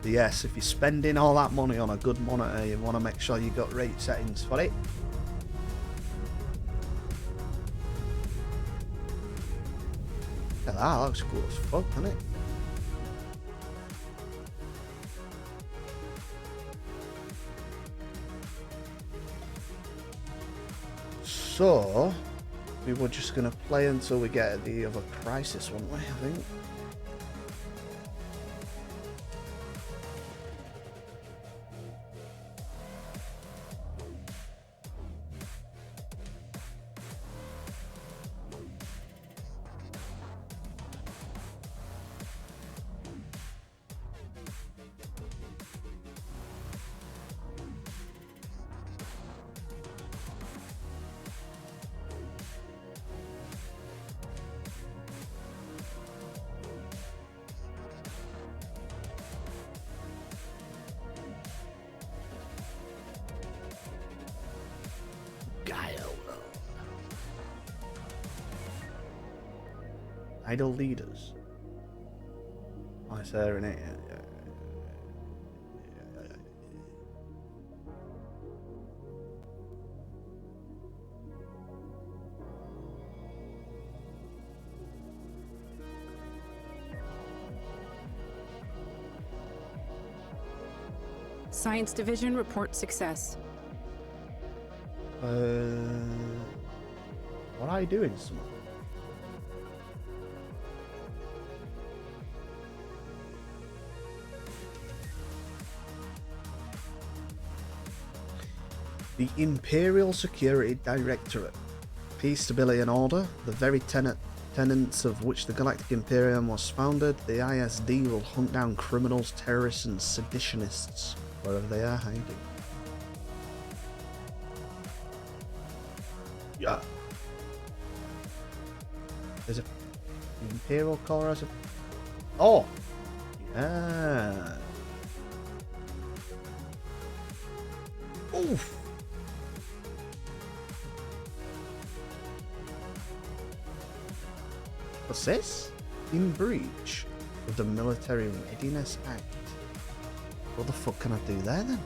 Yes, if you're spending all that money on a good monitor, you want to make sure you got right settings for it. Yeah, that looks cool as fuck, doesn't it? So, we were just going to play until we get the other crisis, weren't we, I think? Idle leaders. Oh, it's there, innit? Yeah. Science Division report success. What are you doing, son? The Imperial Security Directorate. Peace, stability and order, the very tenets of which the Galactic Imperium was founded. The ISD will hunt down criminals, terrorists and seditionists wherever they are hiding. Yeah. There's a Imperial Corps as a... Oh! Yeah. Oof! What's this? In breach of the Military Readiness Act. What the fuck can I do there then?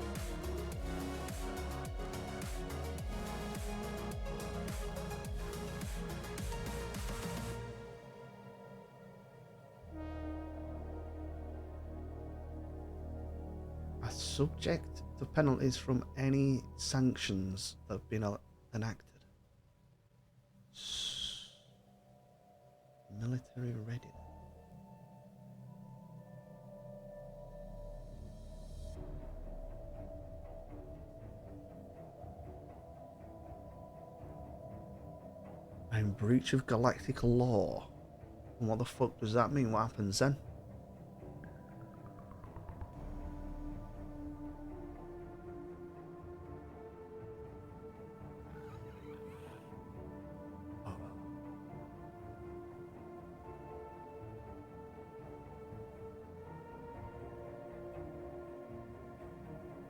A subject to penalties from any sanctions that have been enacted. Military readiness. I'm in breach of galactic law. And what the fuck does that mean? What happens then?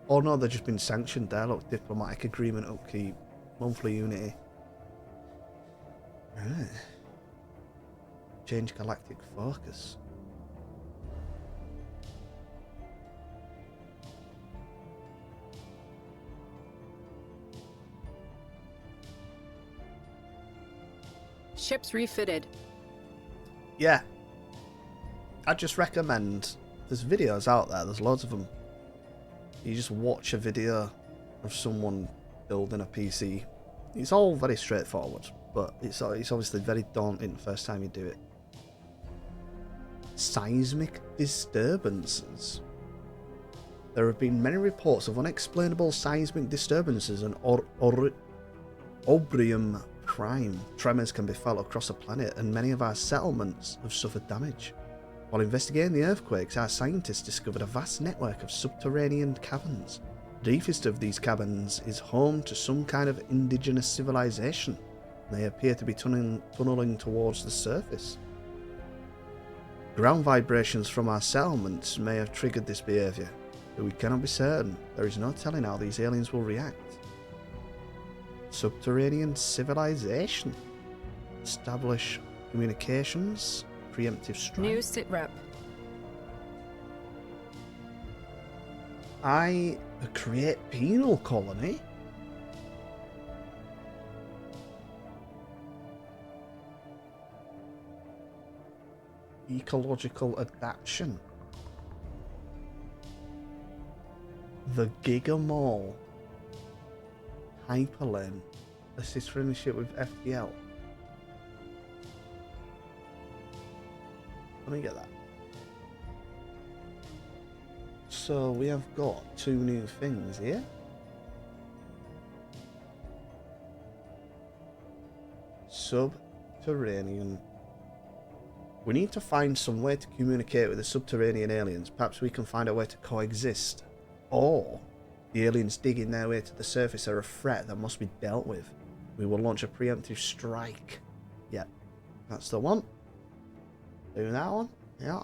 Oh no, they've just been sanctioned there. Look, diplomatic agreement upkeep, monthly unity. Right. Change galactic focus. Ships refitted. Yeah. I just recommend, there's videos out there, there's loads of them. You just watch a video of someone building a PC. It's all very straightforward, but it's obviously very daunting the first time you do it. Seismic disturbances. There have been many reports of unexplainable seismic disturbances and Obrium crime. Tremors can be felt across the planet, and many of our settlements have suffered damage. While investigating the earthquakes, our scientists discovered a vast network of subterranean caverns. The deepest of these caverns is home to some kind of indigenous civilization. They appear to be tunneling towards the surface. Ground vibrations from our settlements may have triggered this behaviour, but we cannot be certain. There is no telling how these aliens will react. Subterranean civilization. Establish communications. Preemptive strike. New sitrep. I create penal colony? Ecological adaptation. The Giga Mall. Hyperlane. Assist for initiative with FTL. Let me get that. So we have got 2 new things here. Subterranean. We need to find some way to communicate with the subterranean aliens. Perhaps we can find a way to coexist. Or the aliens digging their way to the surface are a threat that must be dealt with. We will launch a preemptive strike. Yep, that's the one. Do that one. Yeah.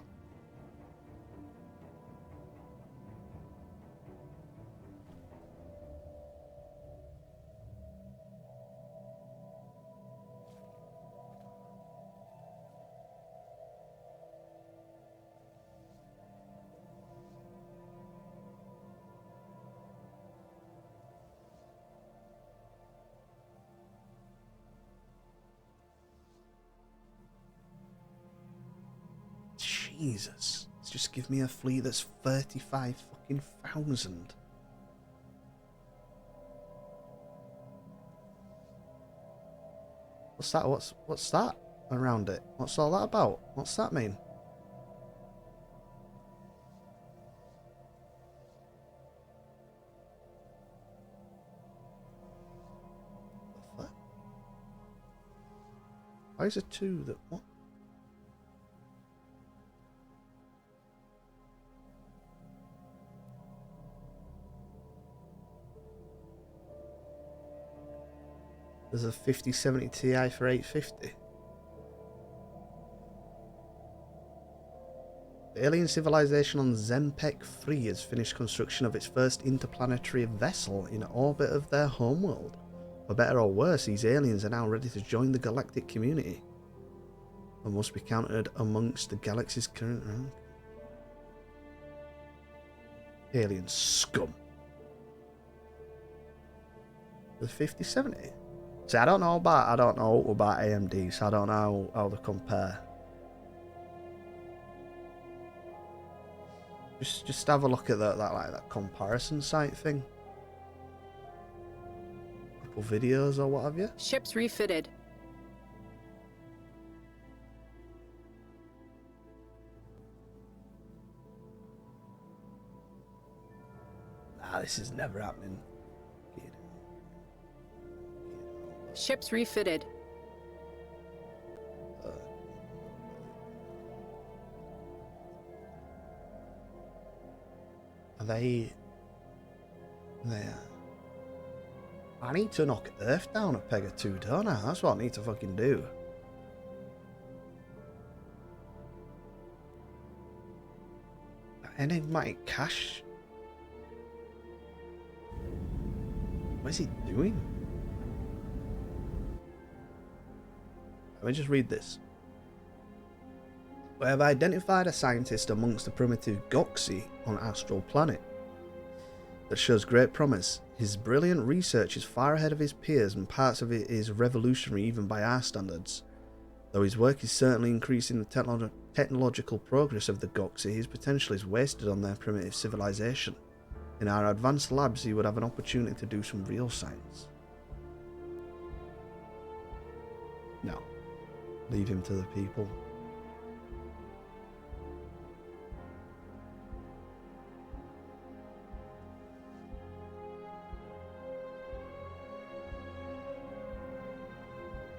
Jesus. Just give me a fleet that's 35 fucking thousand. What's that? What's that around it? What's all that about? What's that mean? What the fuck? Why is it 2 that what? There's a 5070 Ti for 850. The alien civilization on Zempek 3 has finished construction of its first interplanetary vessel in orbit of their homeworld. For better or worse, these aliens are now ready to join the galactic community and must be counted amongst the galaxy's current rank. Alien scum. The 5070. See, I don't know about AMD, so I don't know how they compare. Just have a look at that comparison site thing. Couple videos or what have you. Ships refitted. Nah, this is never happening. Ships refitted. Are they there? I need to knock Earth down a peg or 2, don't I? That's what I need to fucking do. Enigmatic cache. What is he doing? Let me just read this. We have identified a scientist amongst the primitive Goxi on Astral Planet that shows great promise. His brilliant research is far ahead of his peers, and parts of it is revolutionary even by our standards. Though his work is certainly increasing the technological progress of the Goxi, his potential is wasted on their primitive civilization. In our advanced labs, he would have an opportunity to do some real science. No. Leave him to the people.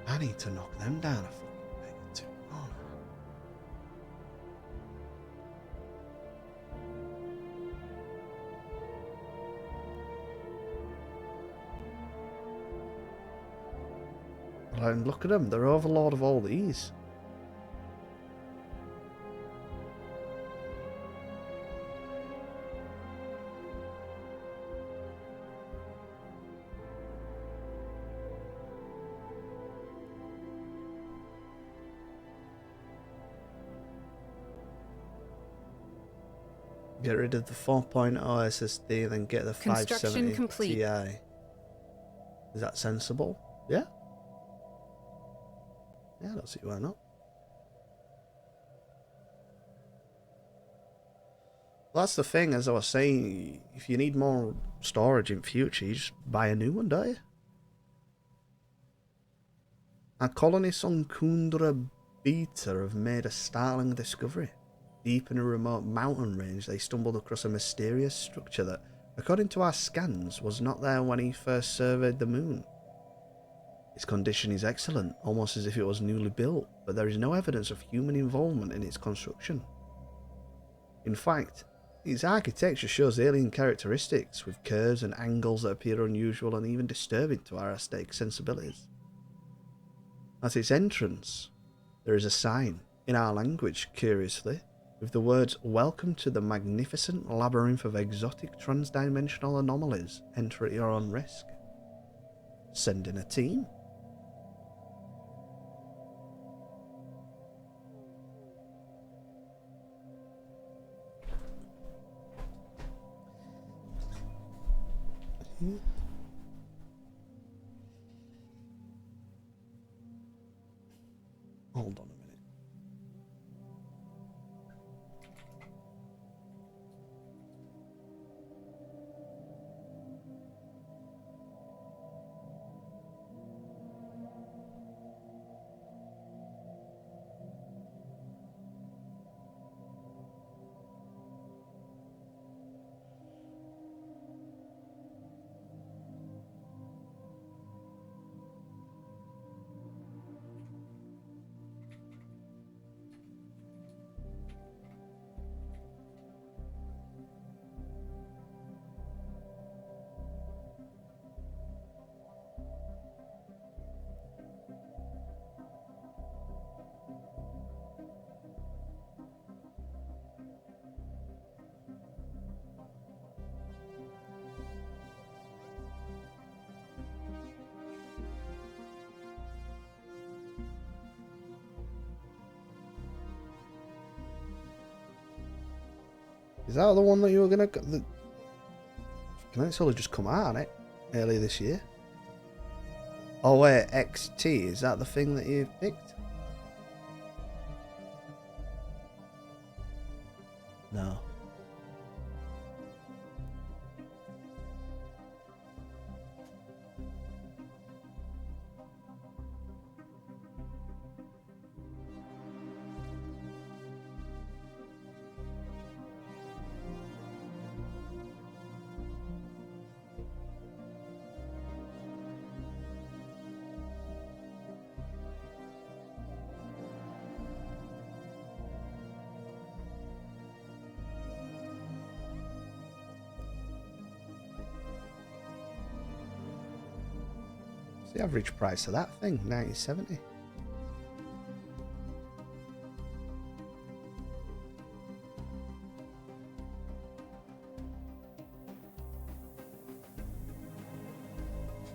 I need to knock them down a fucking peg or 2. Oh no. And look at them, they're overlord of all these. Get rid of the 4.0 SSD, then get the Construction 570 complete. Ti. Is that sensible? Yeah? Yeah, I don't see why not. Well, that's the thing, as I was saying, if you need more storage in future, you just buy a new one, don't you? Our colonists on Kundra Beta have made a startling discovery. Deep in a remote mountain range, they stumbled across a mysterious structure that, according to our scans, was not there when he first surveyed the moon. Its condition is excellent, almost as if it was newly built, but there is no evidence of human involvement in its construction. In fact, its architecture shows alien characteristics, with curves and angles that appear unusual and even disturbing to our aesthetic sensibilities. At its entrance, there is a sign, in our language, curiously, with the words, "Welcome to the magnificent labyrinth of exotic transdimensional anomalies. Enter at your own risk." Send in a team. Hold on a minute. Is that the one that you were gonna? Can it's only just come out, it earlier this year. Oh wait, XT, is that the thing that you picked? No. What's the average price of that thing? 9070.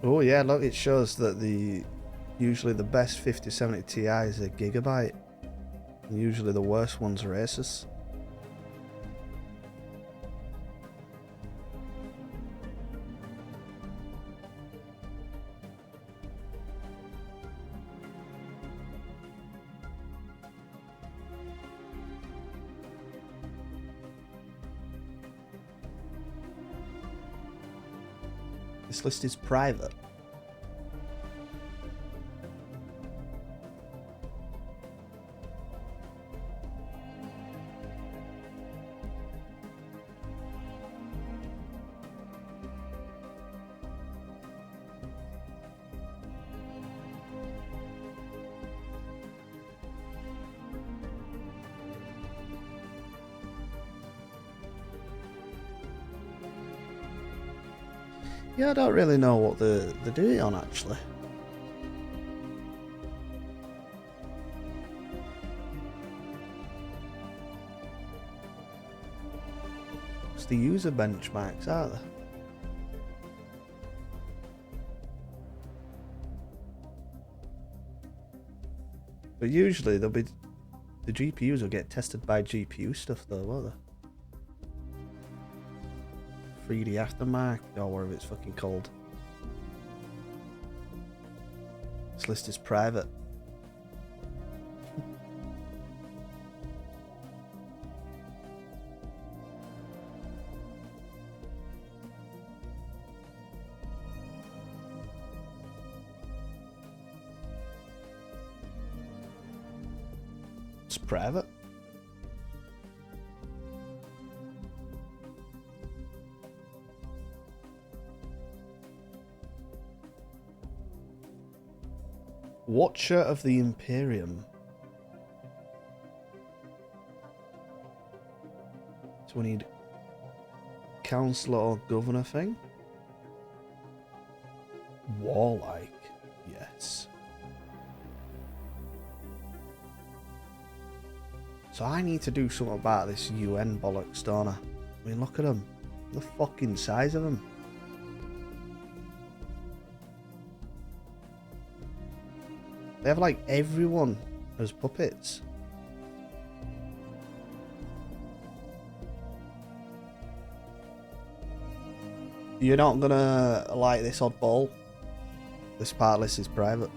Oh yeah, look, it shows that usually the best 5070 Ti is a gigabyte. And usually the worst ones are Asus. This list is private. Yeah, I don't really know what they're doing on, actually. It's the user benchmarks, aren't they? But usually they'll be... The GPUs will get tested by GPU stuff though, won't they? 3D Aftermarket, or whatever it's fucking called. This list is private. It's private. Watcher of the Imperium. So we need Councillor or Governor thing. Warlike, yes. So I need to do something about this UN bollocks, don't I? I mean, look at them. The fucking size of them. They have like everyone as puppets. You're not gonna like this oddball. This part list is private.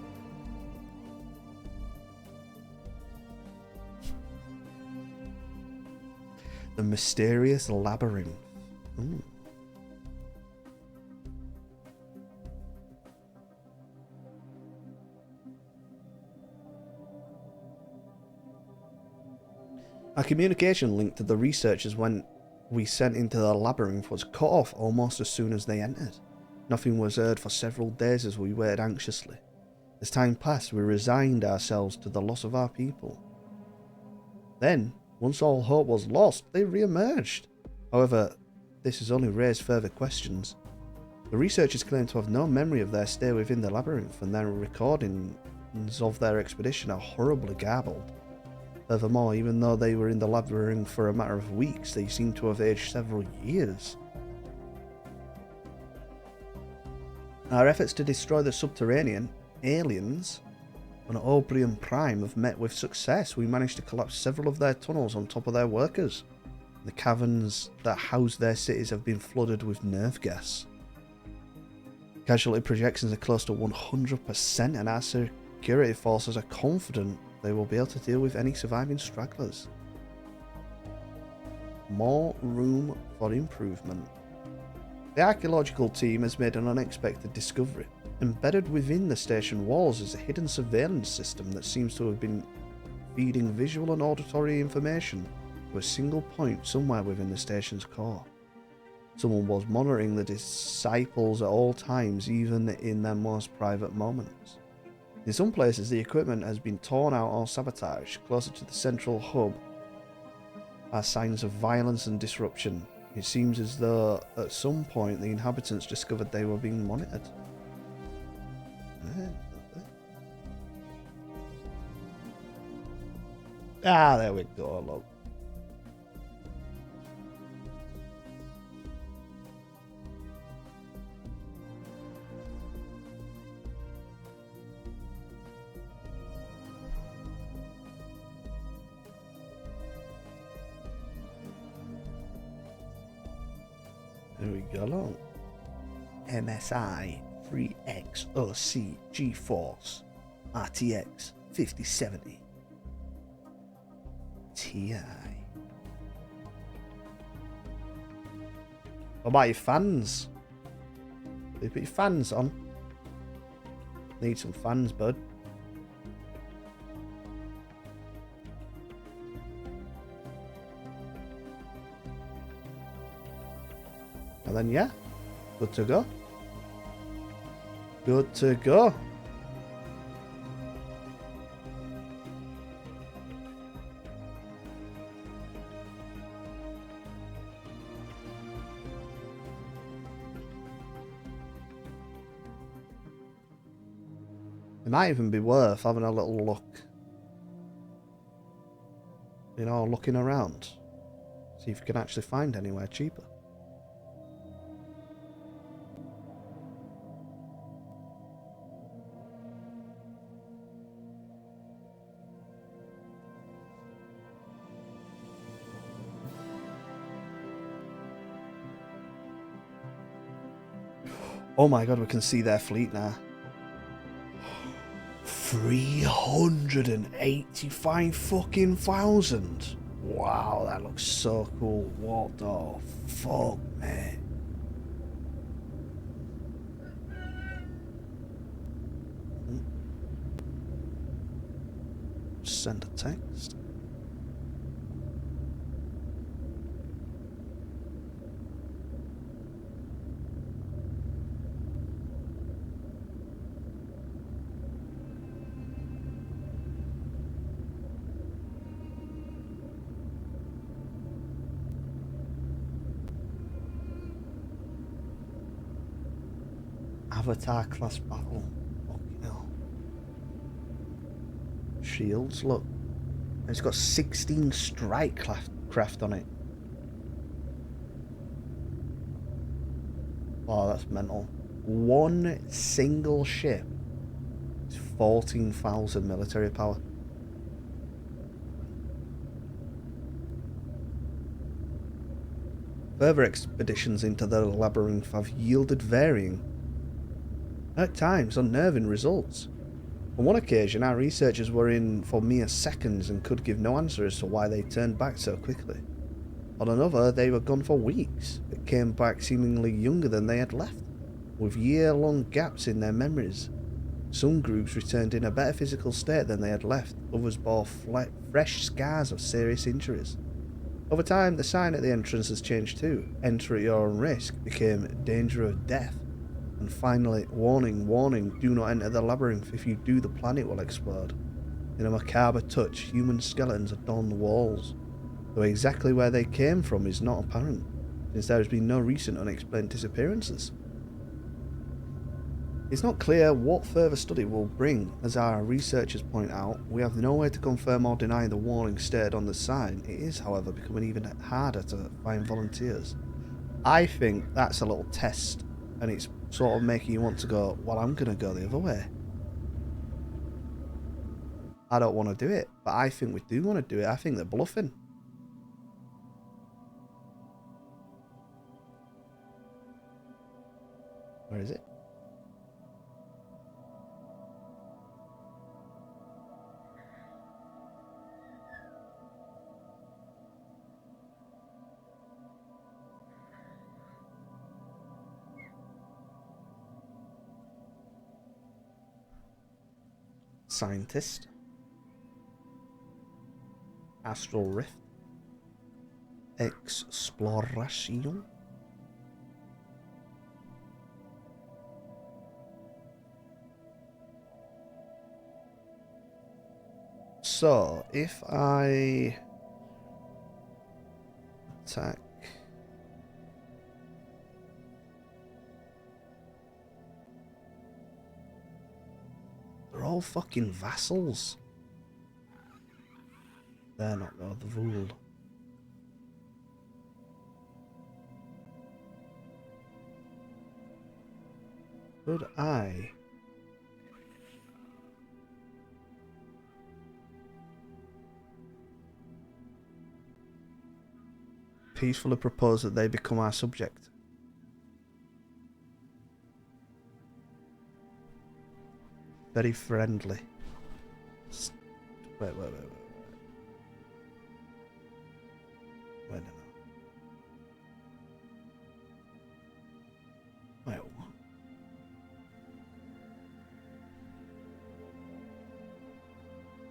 The Mysterious Labyrinth. Ooh. Our communication link to the researchers when we sent into the labyrinth was cut off almost as soon as they entered. Nothing was heard for several days as we waited anxiously. As time passed, we resigned ourselves to the loss of our people. Then, once all hope was lost, they re-emerged. However, this has only raised further questions. The researchers claim to have no memory of their stay within the labyrinth, and their recordings of their expedition are horribly garbled. Furthermore, even though they were in the labyrinth for a matter of weeks, they seem to have aged several years. Our efforts to destroy the subterranean aliens on Obrium Prime have met with success. We managed to collapse several of their tunnels on top of their workers. The caverns that house their cities have been flooded with nerve gas. Casualty projections are close to 100%, and our security forces are confident they will be able to deal with any surviving stragglers. More room for improvement. The archaeological team has made an unexpected discovery. Embedded within the station walls is a hidden surveillance system that seems to have been feeding visual and auditory information to a single point somewhere within the station's core. Someone was monitoring the disciples at all times, even in their most private moments. In some places, the equipment has been torn out or sabotaged. Closer to the central hub are signs of violence and disruption. It seems as though at some point the inhabitants discovered they were being monitored. Ah, there we go, look. There we go, look. MSI 3XOC GeForce RTX 5070 Ti. What about your fans? You put your fans on. Need some fans, bud. And then yeah, good to go. Good to go. It might even be worth having a little look. You know, looking around. See if you can actually find anywhere cheaper. Oh my god, we can see their fleet now. 385 fucking thousand. Wow, that looks so cool. What the fuck, man? Send a text. Avatar class battle. Fucking hell. Shields, look. It's got 16 strike craft on it. Oh, that's mental. One single ship is 14,000 military power. Further expeditions into the labyrinth have yielded varying, at times unnerving results. On one occasion, our researchers were in for mere seconds and could give no answer as to why they turned back so quickly. On another, they were gone for weeks, but came back seemingly younger than they had left, with year-long gaps in their memories. Some groups returned in a better physical state than they had left, others bore fresh scars of serious injuries. Over time, the sign at the entrances changed too. Enter at your own risk became danger of death. And finally, warning, warning, do not enter the labyrinth. If you do, the planet will explode. In a macabre touch, human skeletons adorn the walls, though exactly where they came from is not apparent, since there has been no recent unexplained disappearances. It's not clear what further study will bring. As our researchers point out, we have no way to confirm or deny the warning stated on the sign. It is, however, becoming even harder to find volunteers. I think that's a little test, and it's sort of making you want to go, well, I'm going to go the other way. I don't want to do it, but I think we do want to do it. I think they're bluffing. Where is it? Scientist. Astral Rift. Exploration. So, if I attack they're all fucking vassals. They're not though, the ruled. Could I peacefully propose that they become our subject? Very friendly. Wait. Wait, no. Wait, what?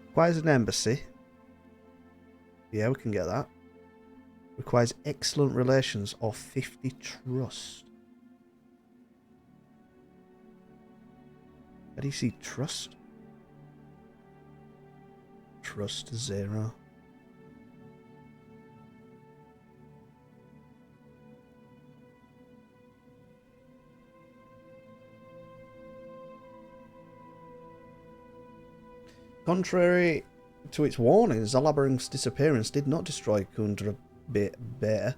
Requires an embassy. Yeah, we can get that. Requires excellent relations or 50 trust. How do you see trust? Trust 0. Contrary to its warnings, the labyrinth's disappearance did not destroy Kundra Beta.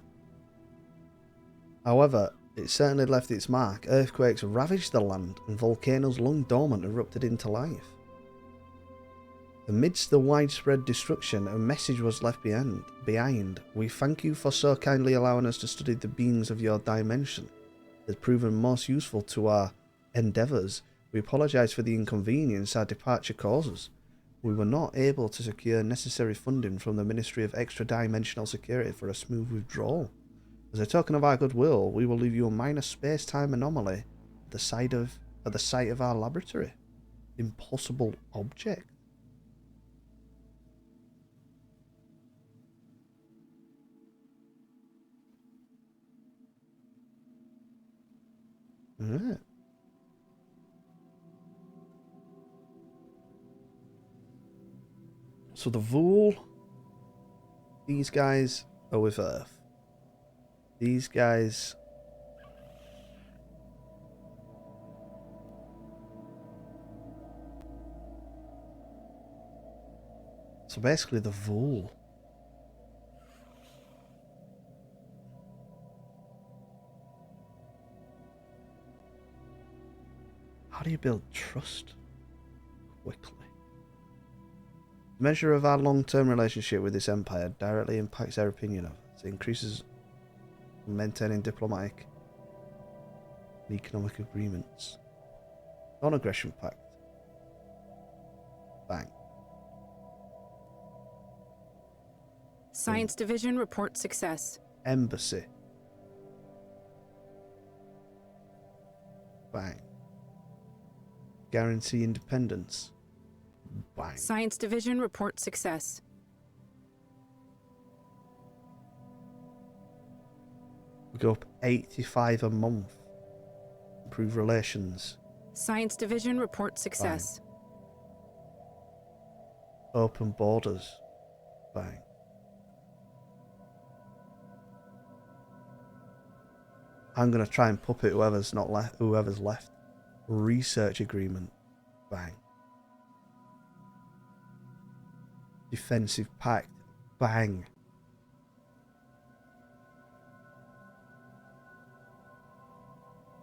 However, it certainly left its mark. Earthquakes ravaged the land, and volcanoes long dormant erupted into life. Amidst the widespread destruction, a message was left behind. We thank you for so kindly allowing us to study the beings of your dimension. has proven most useful to our endeavours. We apologise for the inconvenience our departure causes. We were not able to secure necessary funding from the Ministry of Extra-Dimensional Security for a smooth withdrawal. As a token of our goodwill, we will leave you a minor space-time anomaly at the site of our laboratory. Impossible object. Alright. So the Vul, these guys are with Earth. These guys so basically the Vul. How do you build trust quickly? The measure of our long-term relationship with this empire directly impacts our opinion of it. It increases maintaining diplomatic and economic agreements. Non-aggression pact. Bang. Science Division report success. Embassy. Bang. Guarantee independence. Bang. Science Division report success. We go up 85 a month. Improve relations. Science Division report success. Bang. Open borders. Bang. I'm gonna try and puppet whoever's not left. Whoever's left. Research agreement. Bang. Defensive pact. Bang.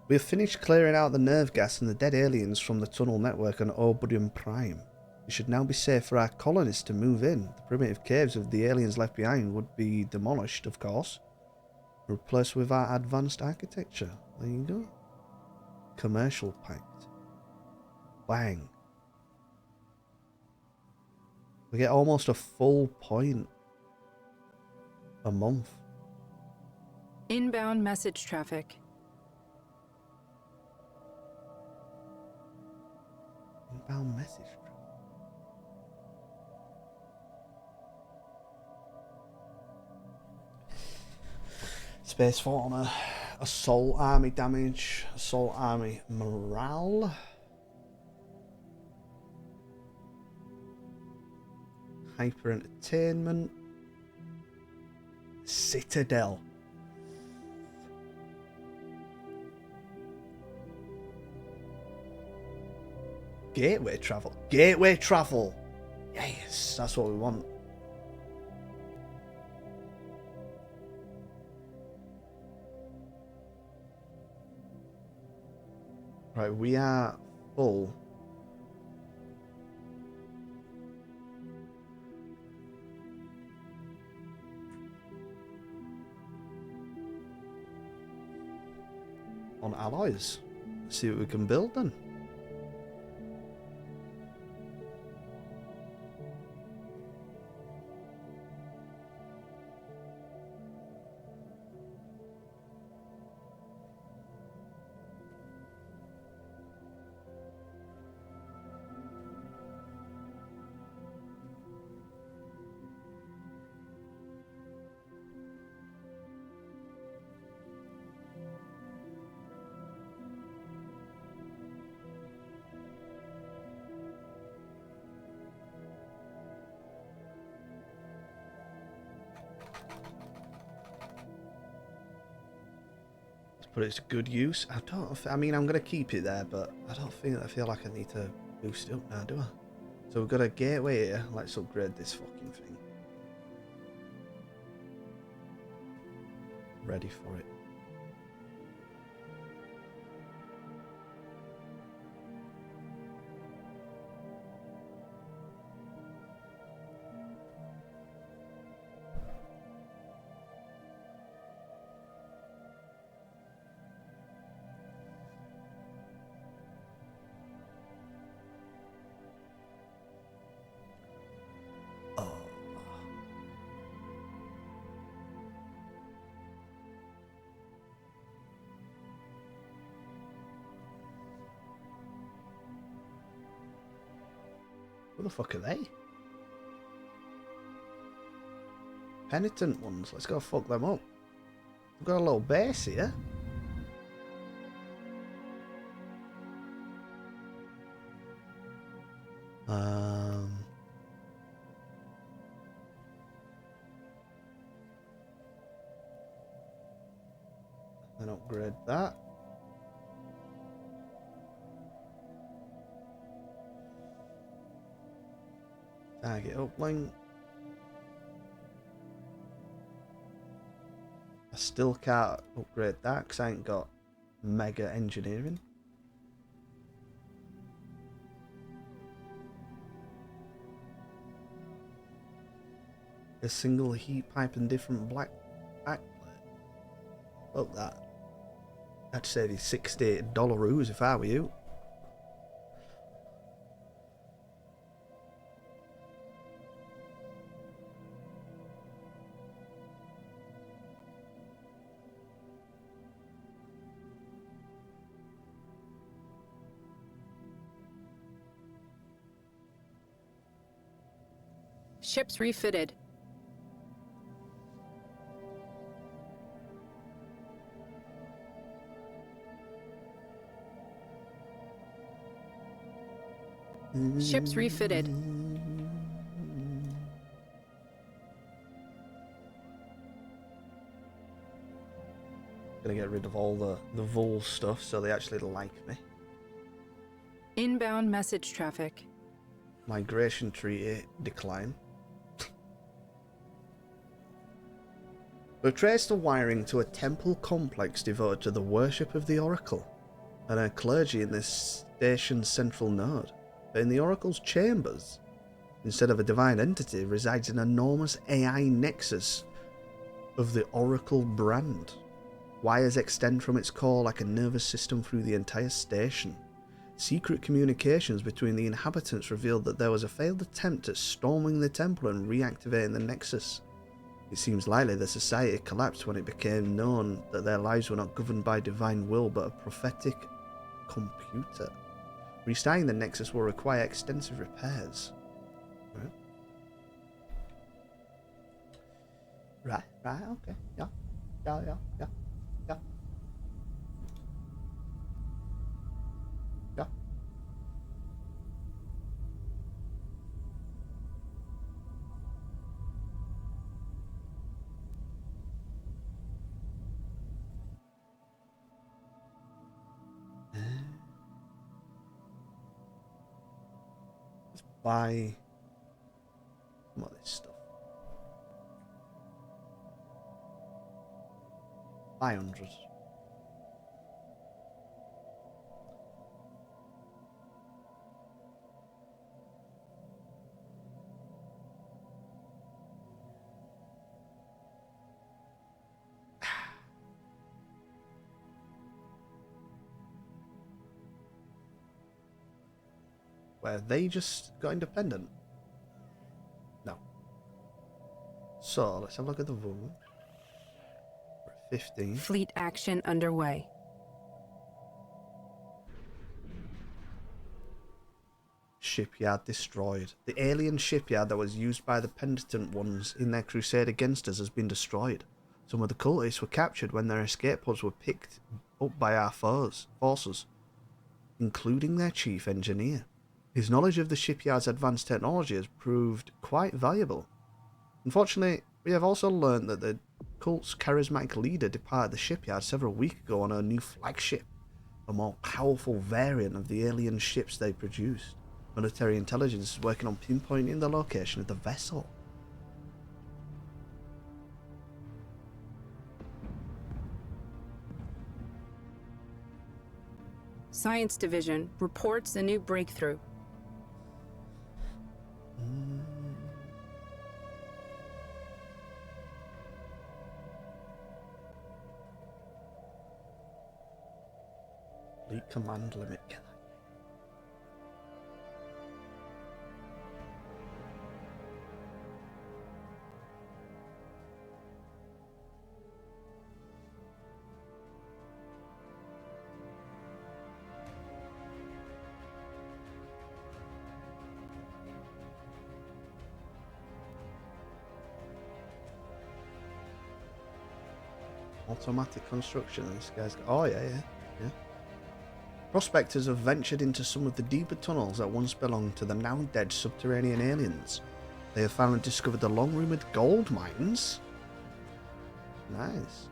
We have finished clearing out the nerve gas and the dead aliens from the tunnel network on Obudium Prime. It should now be safe for our colonists to move in. The primitive caves of the aliens left behind would be demolished, of course. Replaced with our advanced architecture. There you go. Commercial pact. Bang. We get almost a full point a month. Inbound message traffic. Inbound message. Space Fauna. Assault army damage. Assault army morale. Hyper entertainment. Citadel. Gateway travel. Gateway travel. Yes, that's what we want. Right, we are full. On alloys. Let's see what we can build then. But it's good use. I mean, I'm going to keep it there, but I feel like I need to boost it up now, do I? So we've got a gateway here. Let's upgrade this fucking thing. Ready for it. the fuck are they? Penitent ones. Let's go fuck them up. We've got a little base here. Then upgrade that. Target uplink. I still can't upgrade that because I ain't got mega engineering. A single heat pipe and different black backplate. Look that. I'd say these $68 if I were you. Ships refitted. Ships refitted. Gonna get rid of all the Vol stuff so they actually like me. Inbound message traffic. Migration treaty decline. We've traced the wiring to a temple complex devoted to the worship of the Oracle and her clergy in this station's central node. But in the Oracle's chambers, instead of a divine entity, resides an enormous AI nexus of the Oracle brand. Wires extend from its core like a nervous system through the entire station. Secret communications between the inhabitants revealed that there was a failed attempt at storming the temple and reactivating the nexus. It seems likely the society collapsed when it became known that their lives were not governed by divine will but a prophetic computer. Restarting the nexus will require extensive repairs. Right, okay. Yeah. Yeah. Let's buy some of this stuff. 500. Where they just got independent? No. So let's have a look at the vote. We're at 15. Fleet action underway. Shipyard destroyed. The alien shipyard that was used by the penitent ones in their crusade against us has been destroyed. Some of the cultists were captured when their escape pods were picked up by our forces, including their chief engineer. His knowledge of the shipyard's advanced technology has proved quite valuable. Unfortunately, we have also learned that the cult's charismatic leader departed the shipyard several weeks ago on a new flagship, a more powerful variant of the alien ships they produced. Military intelligence is working on pinpointing the location of the vessel. Science Division reports a new breakthrough. Fleet command limit. Automatic construction. This guy's got... Oh, yeah. Prospectors have ventured into some of the deeper tunnels that once belonged to the now dead subterranean aliens. They have found and discovered the long-rumoured gold mines. Nice.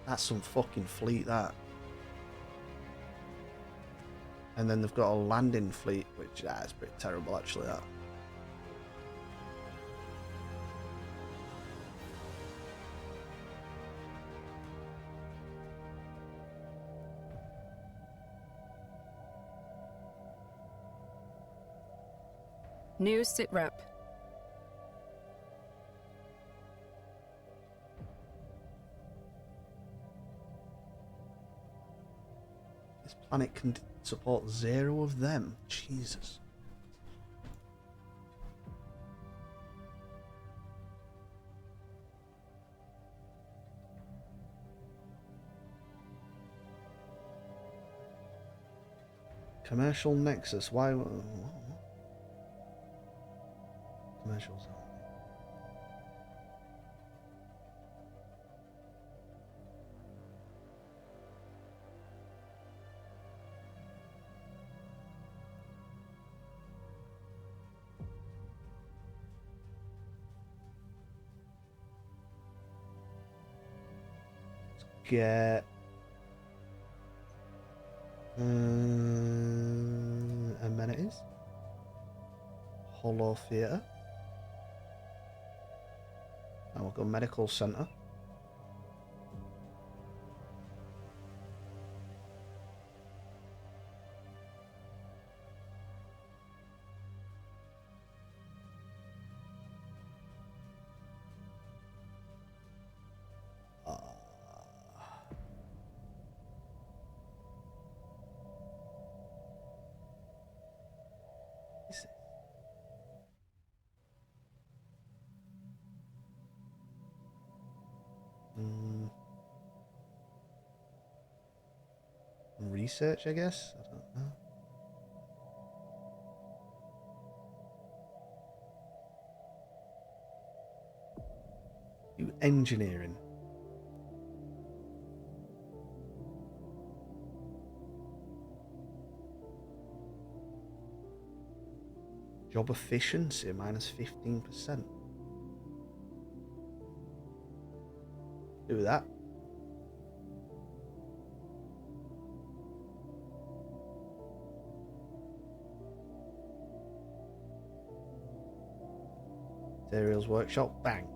That's some fucking fleet, that. And then they've got a landing fleet, which is pretty terrible, actually, that. New sitrep. This planet can support 0 of them. Jesus. Commercial Nexus. Why? Commercial zone. Let's get amenities. Holo Theatre. And we'll go medical centre. Research, I guess? I don't know. Engineering. Job efficiency minus 15%. Do that. Materials workshop, bang.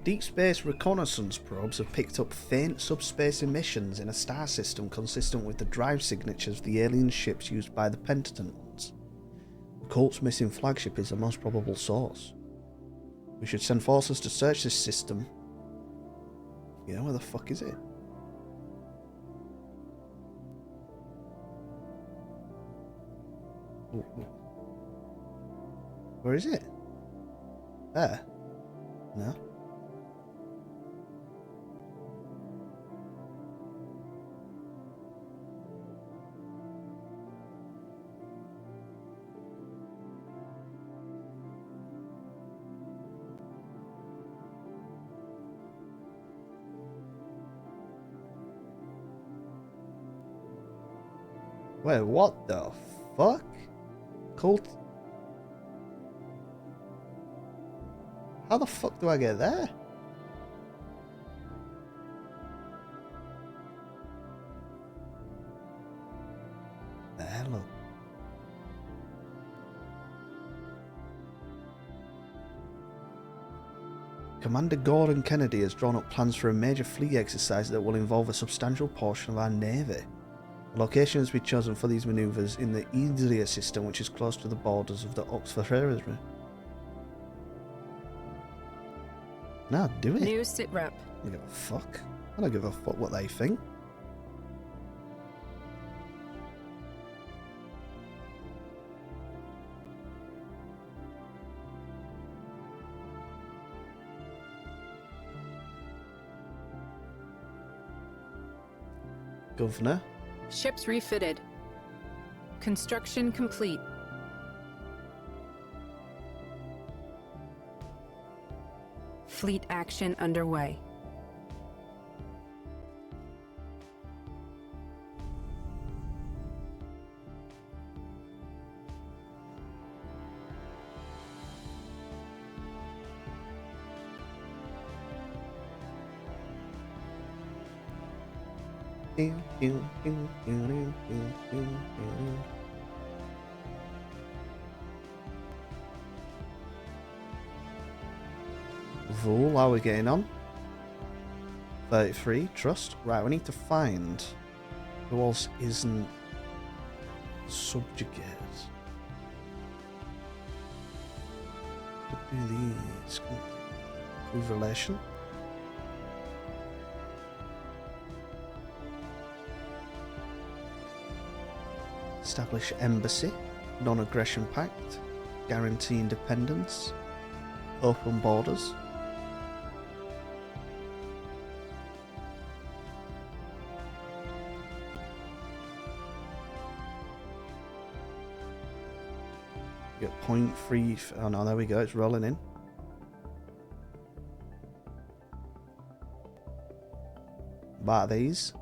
Deep space reconnaissance probes have picked up faint subspace emissions in a star system consistent with the drive signatures of the alien ships used by the Pentaton ones. The cult's missing flagship is the most probable source. We should send forces to search this system. Yeah, where the fuck is it? Ooh. Where is it? There? No. Wait, what the fuck? Cult? How the fuck do I get there? There, look. Commander Gordon Kennedy has drawn up plans for a major fleet exercise that will involve a substantial portion of our navy. The location has been chosen for these manoeuvres in the Idria system, which is close to the borders of the Oxford territory. Nah, do it. New sitrep. I don't give a fuck. I don't give a fuck what they think. Governor. Ships refitted. Construction complete. Fleet action underway. Vul, how are we getting on? 33, trust. Right, we need to find who else isn't subjugated. Could do these. Improve relation. Establish embassy. Non-aggression pact. Guarantee independence. Open borders. Get 0.3. Oh no, there we go. It's rolling in. Buy these.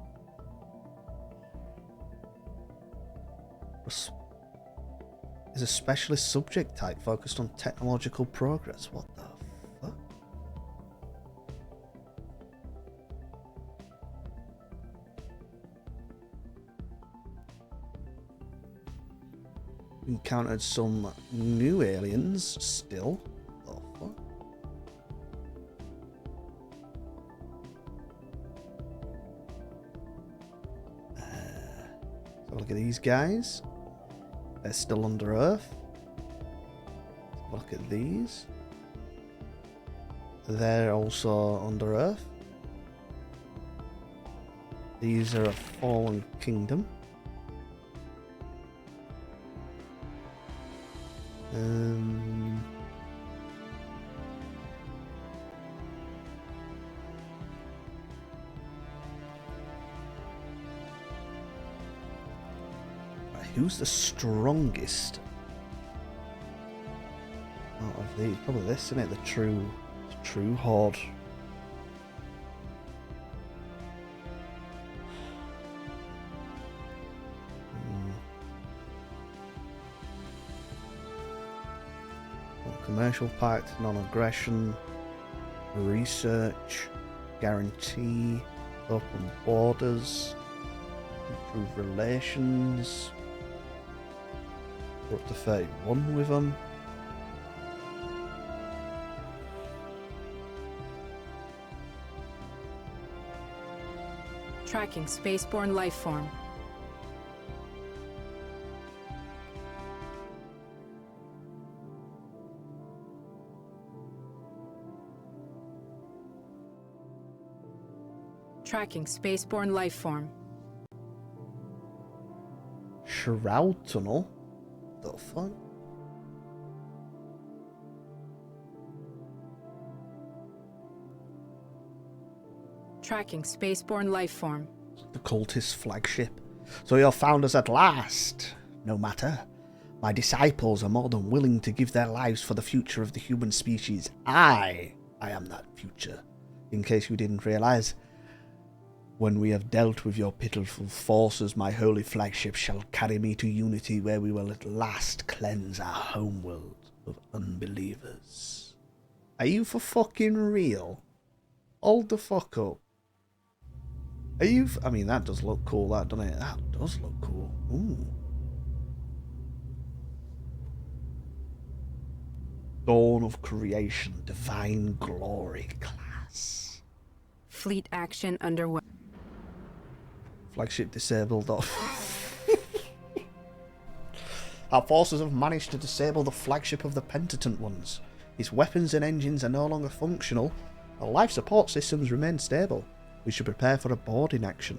Is a specialist subject type focused on technological progress. What the fuck? Encountered some new aliens still. Oh fuck. So look at these guys. They're still under Earth. Look at these. They're also under Earth. These are a fallen kingdom. Who's the strongest out of these? Probably this, isn't it? The true horde. Commercial pact, non-aggression, research, guarantee, open borders, improve relations. We're up to 31 with them. Tracking spaceborne life form. Tracking spaceborne life form. Shroud tunnel? The fuck? Tracking spaceborne life form. The cultist flagship. So you're found us at last. No matter. My disciples are more than willing to give their lives for the future of the human species. I am that future. In case you didn't realize. When we have dealt with your pitiful forces, my holy flagship shall carry me to unity, where we will at last cleanse our homeworld of unbelievers. Are you for fucking real? Hold the fuck up. Are you... I mean, that does look cool, that, doesn't it? That does look cool. Ooh. Dawn of Creation, Divine Glory class. Fleet action underway. Flagship disabled off. Our forces have managed to disable the flagship of the Pentatant ones. Its weapons and engines are no longer functional. The life support systems remain stable. We should prepare for a boarding action.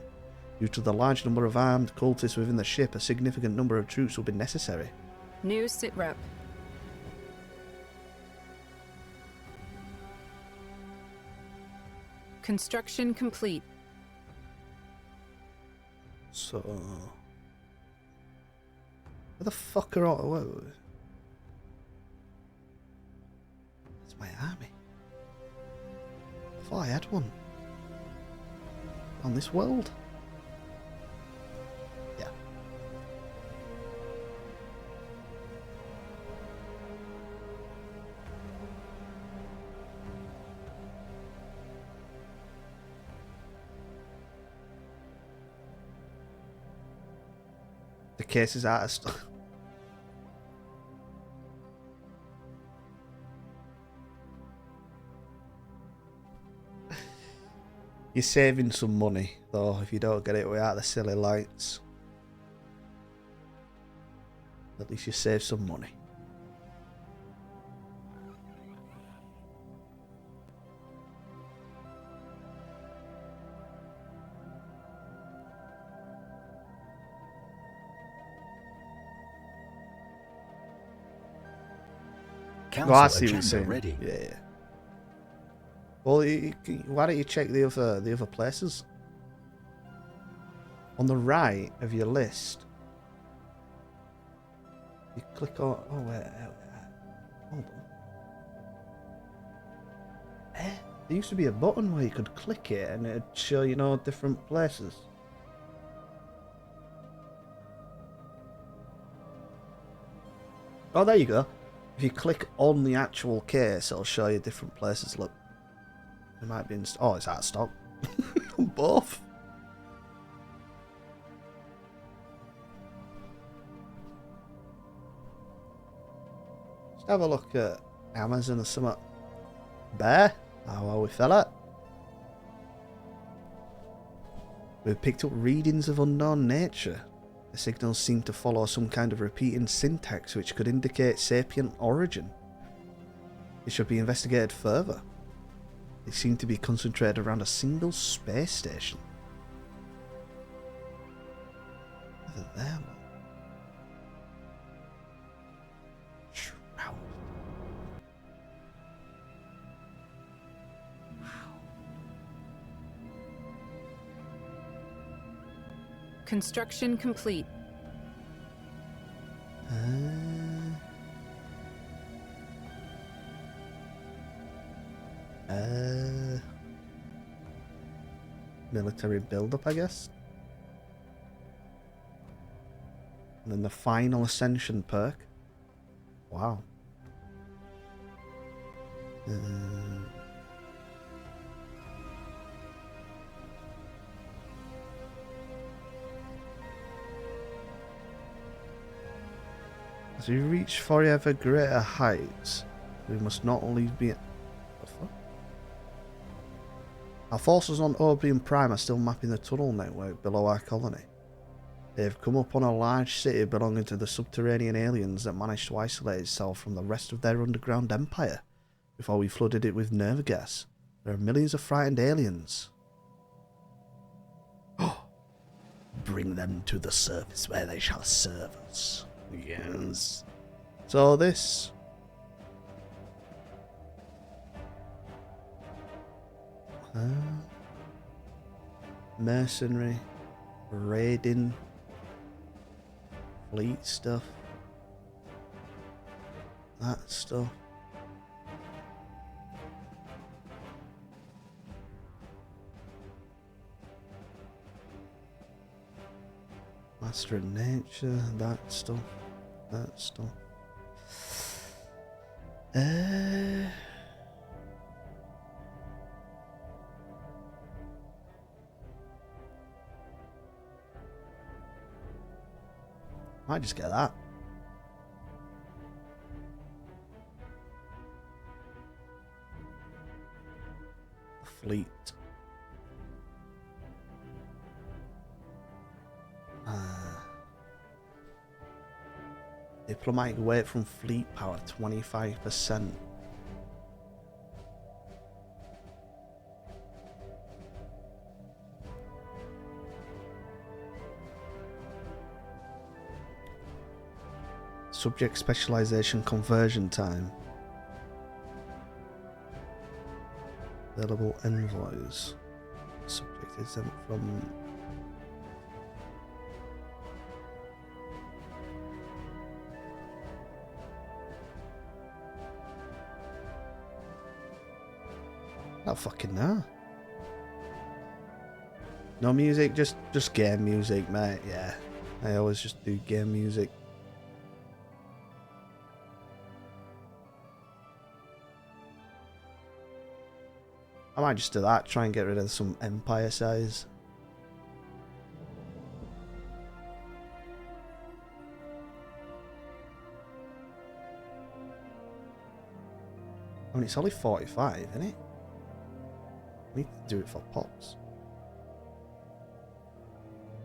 Due to the large number of armed cultists within the ship, a significant number of troops will be necessary. New sitrep. Construction complete. So... where the fuck are all... It's my army. thought I had one. On this world? Yeah. The case is out of stock. You're saving some money, though, if you don't get it without the silly lights. At least you save some money. Council Well, I see what you're agenda saying. ready. Yeah. Well, why don't you check the other places? On the right of your list, you click on. Oh wait, hold on. There used to be a button where you could click it and it'd show different places. Oh, there you go. If you click on the actual case, it'll show you different places. Look. It might be in... Oh, it's out of stock. Both. Let's have a look at Amazon or something. Bear? How are we, fella? We've picked up readings of unknown nature. The signals seem to follow some kind of repeating syntax which could indicate sapient origin. It should be investigated further. They seem to be concentrated around a single space station. Whether there one. Shroud. Construction complete. Military build-up, I guess. And then the final ascension perk. Wow. As we reach forever greater heights, we must not only be... Our forces on Obrium Prime are still mapping the tunnel network below our colony. They have come upon a large city belonging to the subterranean aliens that managed to isolate itself from the rest of their underground empire before we flooded it with nerve gas. There are millions of frightened aliens. Bring them to the surface where they shall serve us. Yes. So this... mercenary, raiding, fleet stuff, that stuff. Master of Nature, that stuff, that stuff. Might just get that. Fleet. Diplomatic weight from fleet power 25%. Subject specialization conversion time. Available envoys. Subject exempt from... Not fucking know. No music, just game music, mate. Yeah, I always just do game music. I might just do that, try and get rid of some empire size. I mean, it's only 45, isn't it? We need to do it for pops.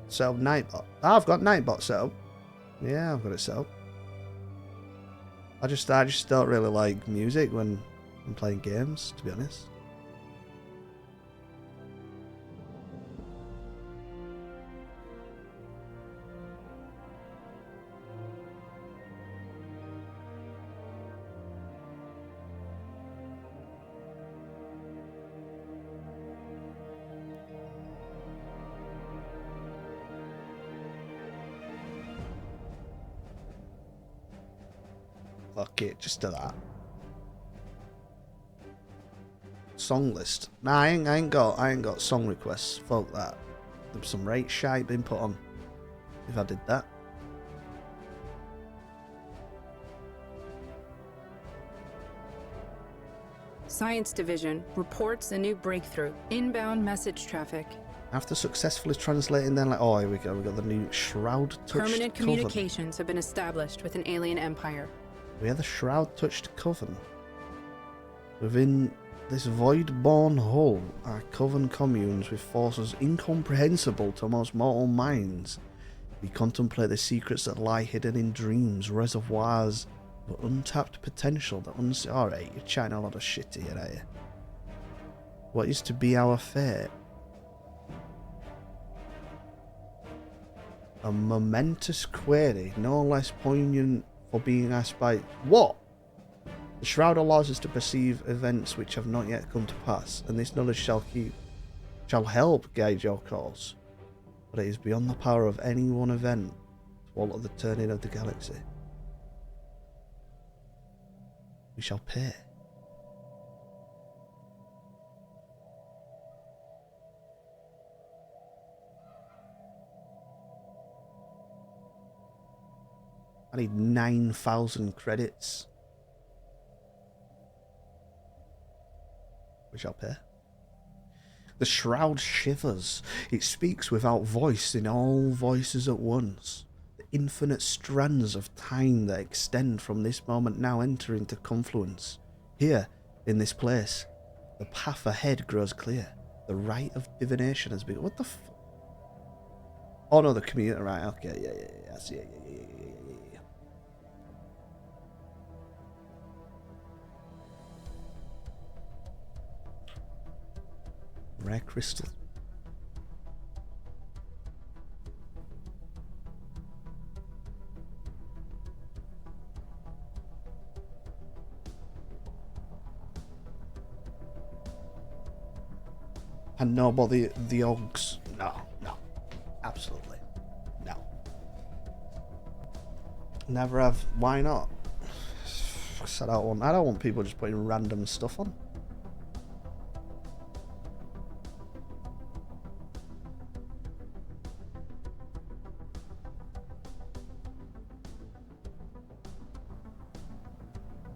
Set up Nightbot. Oh, I've got Nightbot set up. Yeah, I've got it set up. I just don't really like music when I'm playing games, to be honest. Fuck it, just do that. Song list. Nah, I ain't got song requests. Fuck that. There's some right shite been put on. If I did that. Science Division reports a new breakthrough. Inbound message traffic. After successfully translating, then like, oh, here we go. We got the new Shroud Touched Permanent Coven. communications have been established with an alien empire. We are the Shroud Touched Coven. Within this void-born hull are coven communes with forces incomprehensible to most mortal minds. We contemplate the secrets that lie hidden in dreams, reservoirs of untapped potential that Alright, you're chatting a lot of shit here, are you? What is to be our fate? A momentous query, no less poignant for being asked by what? The Shroud allows us to perceive events which have not yet come to pass, and this knowledge shall help guide your course. But it is beyond the power of any one event to alter the turning of the galaxy. We shall pay. I need 9,000 credits. We shall pay. The shroud shivers. It speaks without voice in all voices at once. The infinite strands of time that extend from this moment now enter into confluence. Here, in this place, the path ahead grows clear. The rite of divination has begun. What the f... Oh no, the community, right, okay, yeah, I see, yeah. Rare crystal. And know about the Oggs. No, absolutely no. Never have. Why not? I don't want people just putting random stuff on.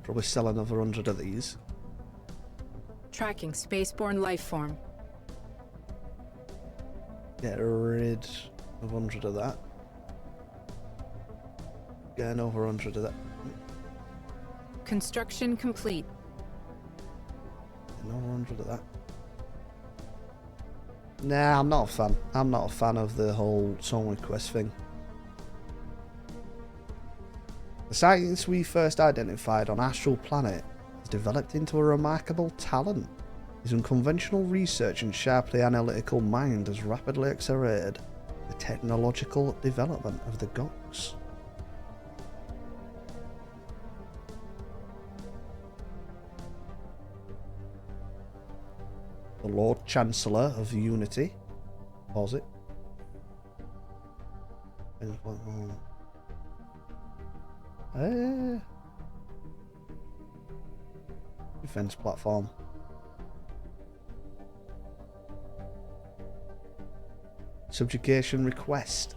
Probably sell another 100 of these. Tracking spaceborne life form. Get rid of 100 of that. Get another 100 of that. Construction complete. Another 100 of that. Nah, I'm not a fan. I'm not a fan of the whole song request thing. The science we first identified on Astral Planet has developed into a remarkable talent. His unconventional research and sharply analytical mind has rapidly accelerated the technological development of the Gox. The Lord Chancellor of Unity. Pause it. Defense platform. Subjugation request.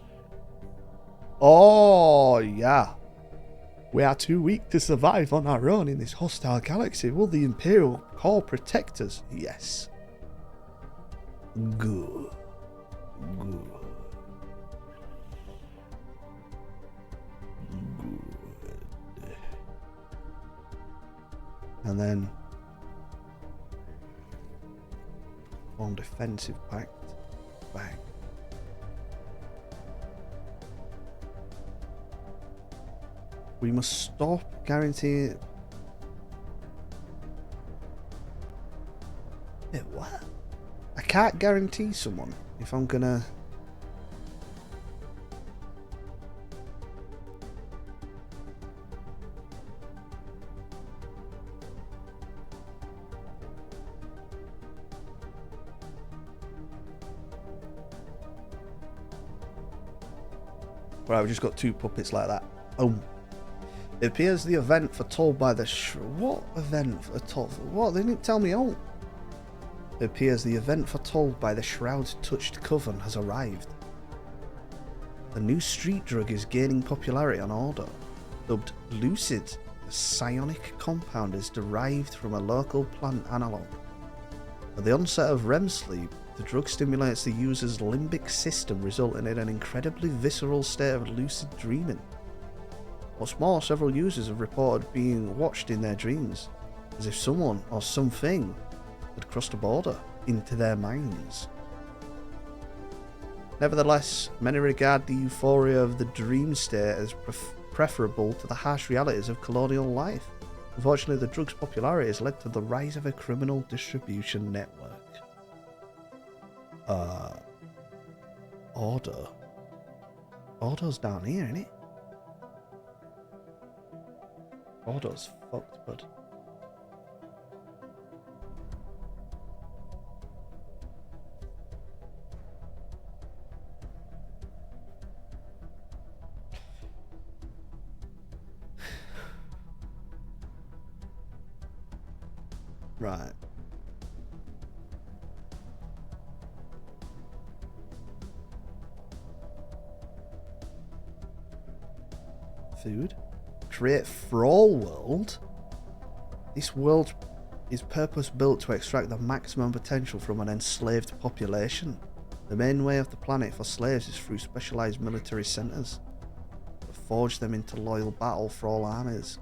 Oh, yeah. We are too weak to survive on our own in this hostile galaxy. Will the Imperial Corps protect us? Yes. Good. Good. Good. And then form defensive pact. Bang. We must stop guaranteeing. Wait, what? I can't guarantee someone if I'm gonna. Right, we've just got two puppets like that. Oh. It appears the event foretold by the what event foretold? What? They didn't tell me all. It appears the event foretold by the shroud-touched coven has arrived. The new street drug is gaining popularity on Order. Dubbed Lucid, the psionic compound is derived from a local plant analogue. At the onset of REM sleep, the drug stimulates the user's limbic system, resulting in an incredibly visceral state of lucid dreaming. What's more, several users have reported being watched in their dreams, as if someone or something had crossed a border into their minds. Nevertheless, many regard the euphoria of the dream state as preferable to the harsh realities of colonial life. Unfortunately, the drug's popularity has led to the rise of a criminal distribution network. Order. Order's down here, isn't it? Order's fucked, bud. Right. Food. Create Thrall World. This world is purpose-built to extract the maximum potential from an enslaved population. The main way of the planet for slaves is through specialized military centers that forge them into loyal battle for all armies.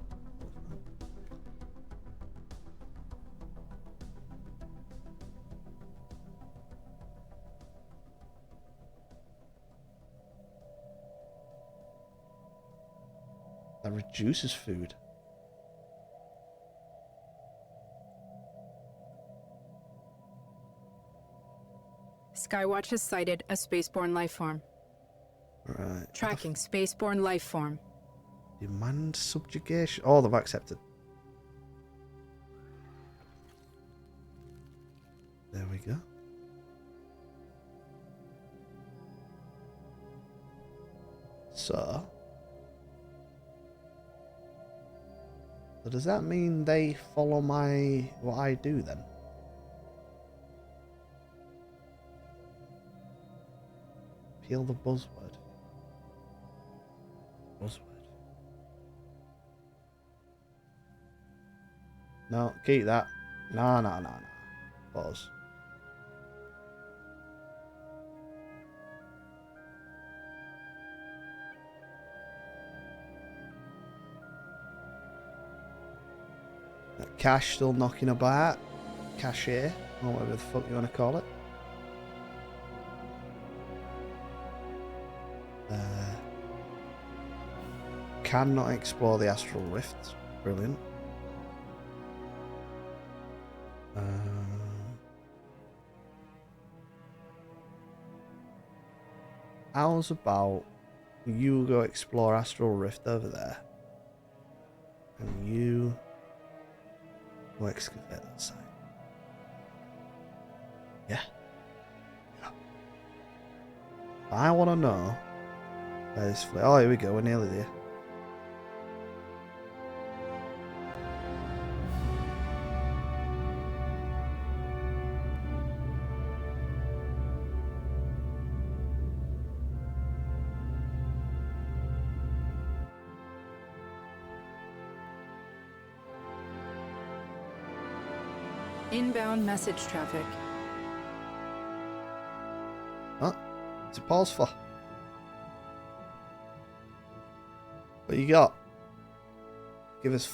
That reduces food. Skywatch has sighted a spaceborne life form. Right. Tracking spaceborne life form. Demand subjugation. Oh, they've accepted. There we go. So does that mean they follow what I do then? Peel the buzzword. Buzzword. No, keep that. No. Pause. Cash still knocking about. Cashier, or whatever the fuck you want to call it. Cannot explore the astral rift. Brilliant. How's about you go explore astral rift over there, and you go excavate that site? Yeah. I want to know where this oh, here we go. We're nearly there. Inbound message traffic. Huh? What's it pause for? What you got? Give us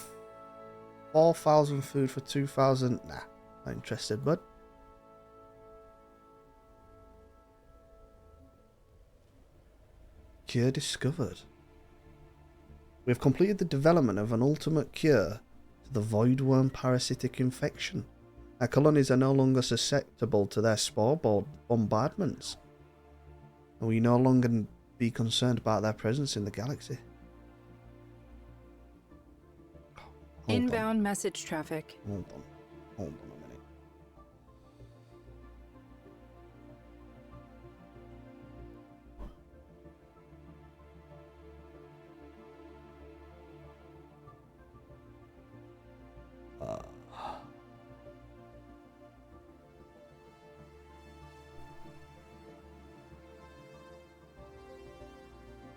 4,000 food for 2,000. Nah, not interested, bud. Cure discovered. We have completed the development of an ultimate cure to the voidworm parasitic infection. Our colonies are no longer susceptible to their spore bombardments, and we no longer be concerned about their presence in the galaxy. Inbound message traffic. Hold on a minute.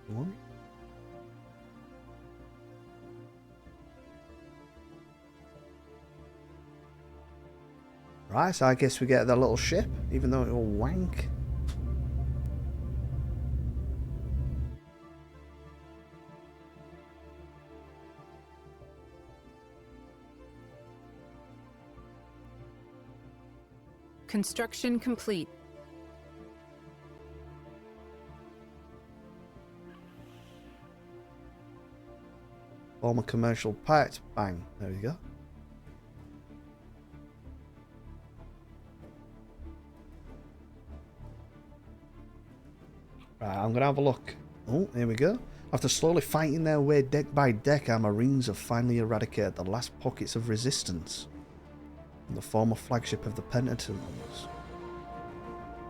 What? Right, so I guess we get that little ship, even though it will wank. Construction complete. Form a commercial pact. Bang. There we go. Right, I'm going to have a look. Oh, here we go. After slowly fighting their way deck by deck, our Marines have finally eradicated the last pockets of resistance on the former flagship of the Penitents.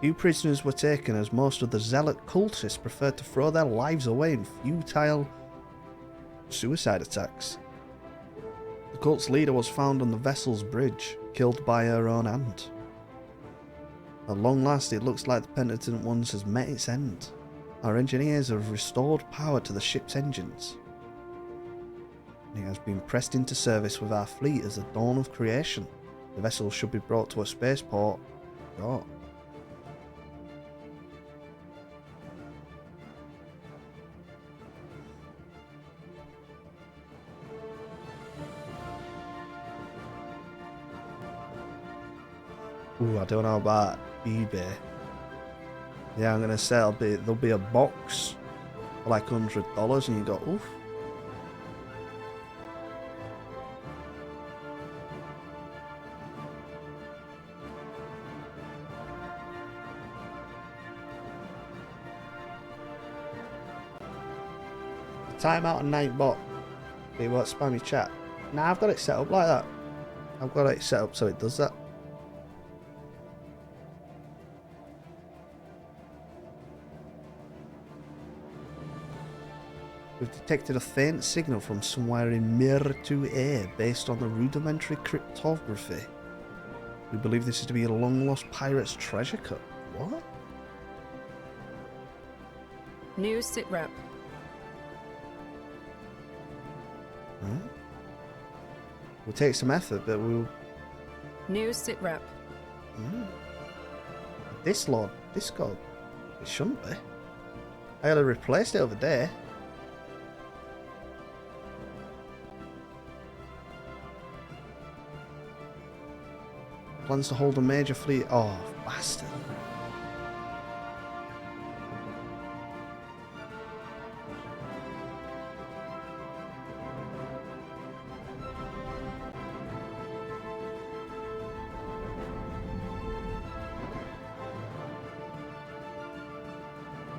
Few prisoners were taken, as most of the zealot cultists preferred to throw their lives away in futile suicide attacks. The cult's leader was found on the vessel's bridge, killed by her own hand. At long last, it looks like the Penitent Ones has met its end. Our engineers have restored power to the ship's engines. It has been pressed into service with our fleet as the dawn of creation. The vessel should be brought to a spaceport. Oh. Ooh, I don't know about eBay. Yeah, I'm gonna say there'll be a box for like $100, and you go, oof. Time out and night bot. It won't spam your chat. Nah, I've got it set up like that. I've got it set up so it does that. We've detected a faint signal from somewhere in Mir 2A based on the rudimentary cryptography. We believe this is to be a long-lost pirate's treasure cup. What? New sitrep. Right. Will take some effort, but we'll... New sitrep. This Lord, this God, it shouldn't be. I gotta replace it over there. Plans to hold a major fleet. Oh, bastard.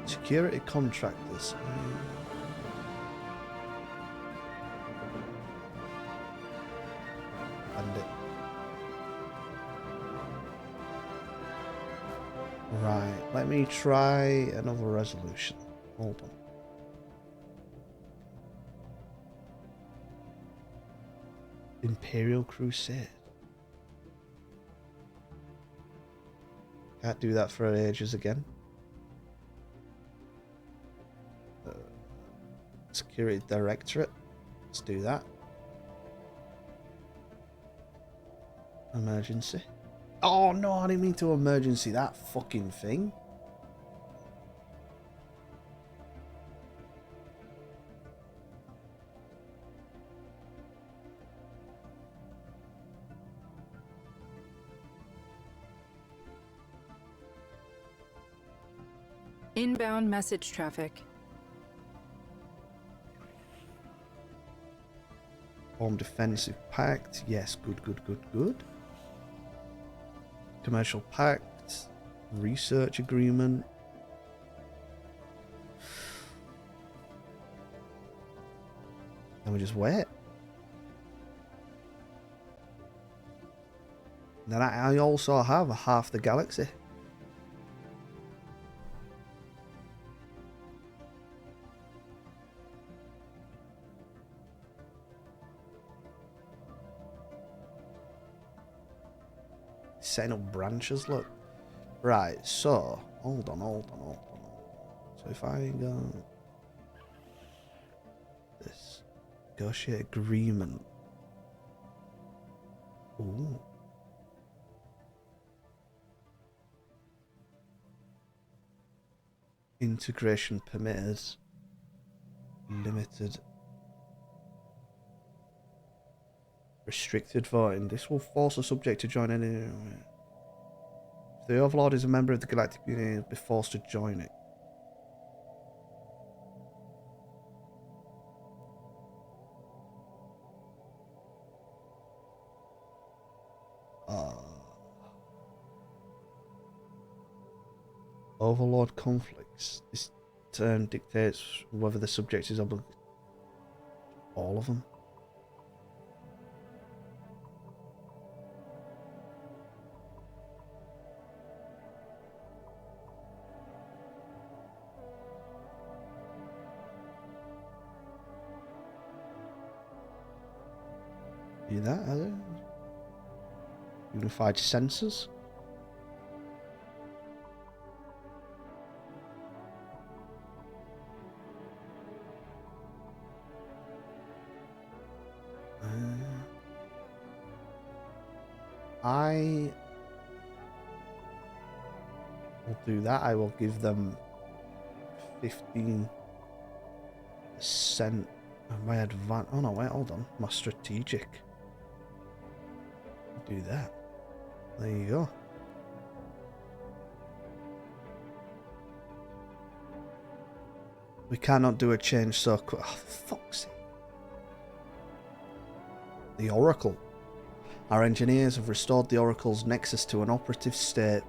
Security contractors. Bandit. Right, let me try another resolution. Hold on. Imperial Crusade. Can't do that for ages again. Security Directorate. Let's do that. Emergency. Oh no, I didn't mean to emergency that fucking thing. Inbound message traffic. Form defensive pact. Yes, good, good, good, good. Commercial pact. Research agreement. And we just wait. Then I also have half the galaxy. Setting up branches, look. Right, so hold on. So if I go this negotiate agreement. Ooh. Integration permitted. Limited. Restricted voting. This will force a subject to join any. If the Overlord is a member of the Galactic Union, he'll be forced to join it. Overlord conflicts. This term dictates whether the subject is obligated. All of them. Do that, are they? Unified sensors. I will do that. I will give them 15% of my advance. Oh no, wait, hold on. My strategic. Do that. There you go. We cannot do a change so quick. Oh, fuck's sake. The Oracle. Our engineers have restored the Oracle's nexus to an operative state,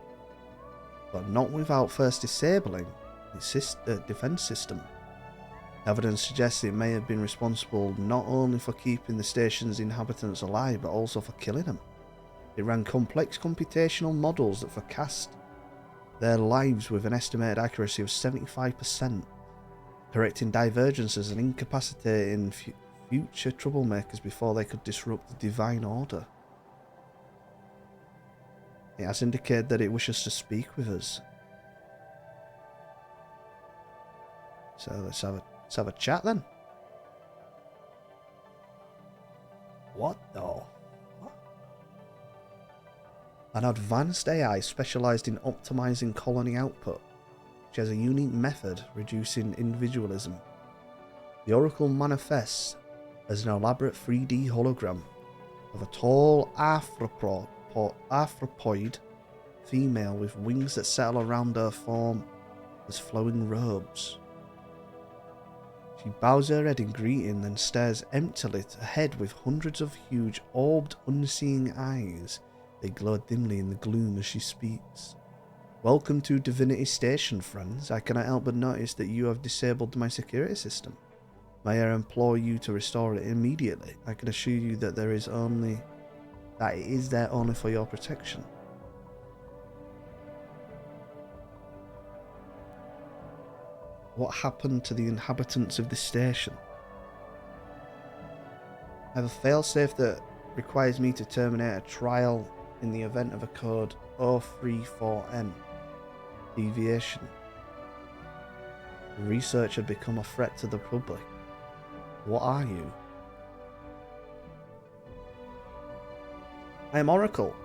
but not without first disabling its defense system. Evidence suggests it may have been responsible not only for keeping the station's inhabitants alive, but also for killing them. It ran complex computational models that forecast their lives with an estimated accuracy of 75%, correcting divergences and incapacitating future troublemakers before they could disrupt the divine order. It has indicated that it wishes to speak with us. So let's have a chat then. What though? What? An advanced AI specialized in optimizing colony output, which has a unique method reducing individualism. The Oracle manifests as an elaborate 3D hologram of a tall arthropoid female with wings that settle around her form as flowing robes. She bows her head in greeting, then stares emptily ahead with hundreds of huge, orbed, unseeing eyes. They glow dimly in the gloom as she speaks. Welcome to Divinity Station, friends. I cannot help but notice that you have disabled my security system. May I implore you to restore it immediately? I can assure you that it is there only for your protection. What happened to the inhabitants of this station? I have a failsafe that requires me to terminate a trial in the event of a code 034N. Deviation. The research had become a threat to the public. What are you? I am Oracle,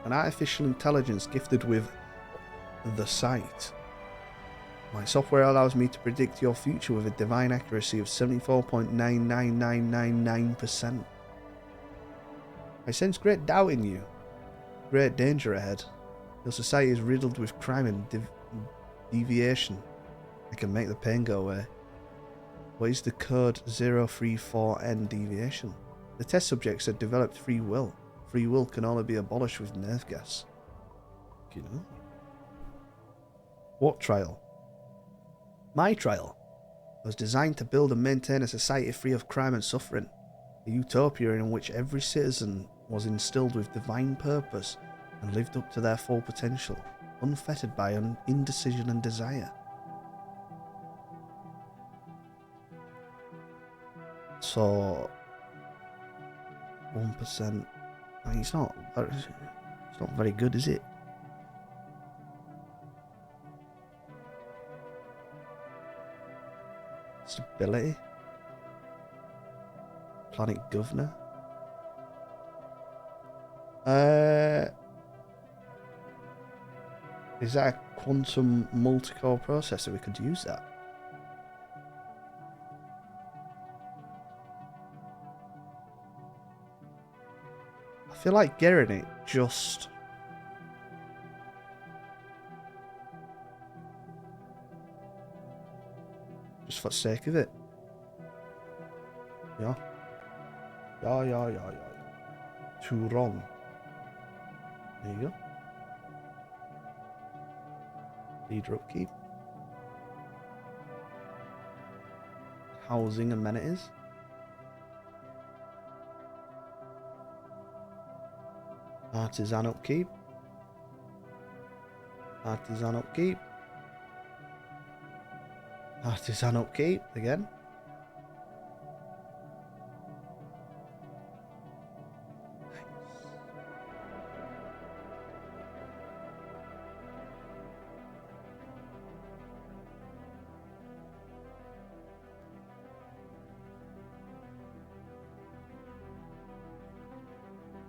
an artificial intelligence gifted with the sight. My software allows me to predict your future with a divine accuracy of 74.99999%. I sense great doubt in you, great danger ahead. Your society is riddled with crime and deviation. I can make the pain go away. What is the code 034N deviation? The test subjects have developed free will. Free will can only be abolished with nerve gas. Do you know? What trial? My trial was designed to build and maintain a society free of crime and suffering. A utopia in which every citizen was instilled with divine purpose and lived up to their full potential, unfettered by indecision and desire. So 1%. I mean, it's not very good, is it? Stability. Planet governor. Is that a quantum multi-core processor? We could use that. I feel like getting it just for the sake of it. Yeah. Yeah. Too wrong. There you go. Leader upkeep. Housing amenities. Artisan upkeep. Artisan upkeep. Artisan upkeep again.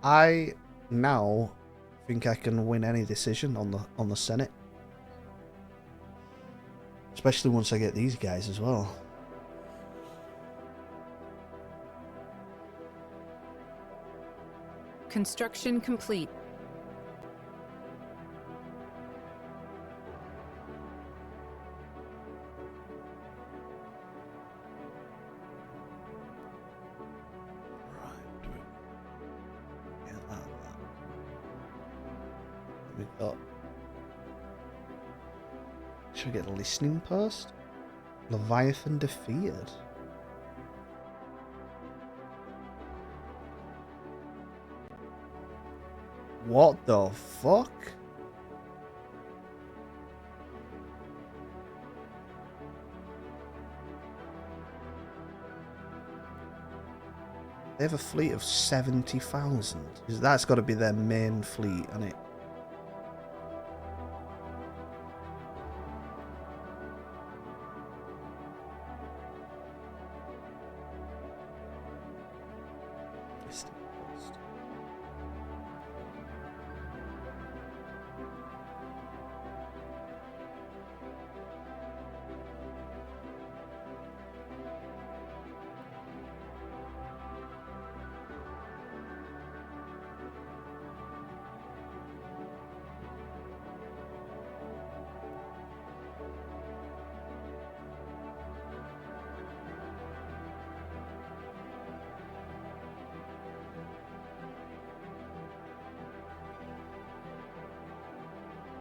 I now think I can win any decision on the Senate. Especially once I get these guys as well. Construction complete. We got. Should I get a listening post? Leviathan defeated. What the fuck? They have a fleet of 70,000. That's got to be their main fleet, hasn't it?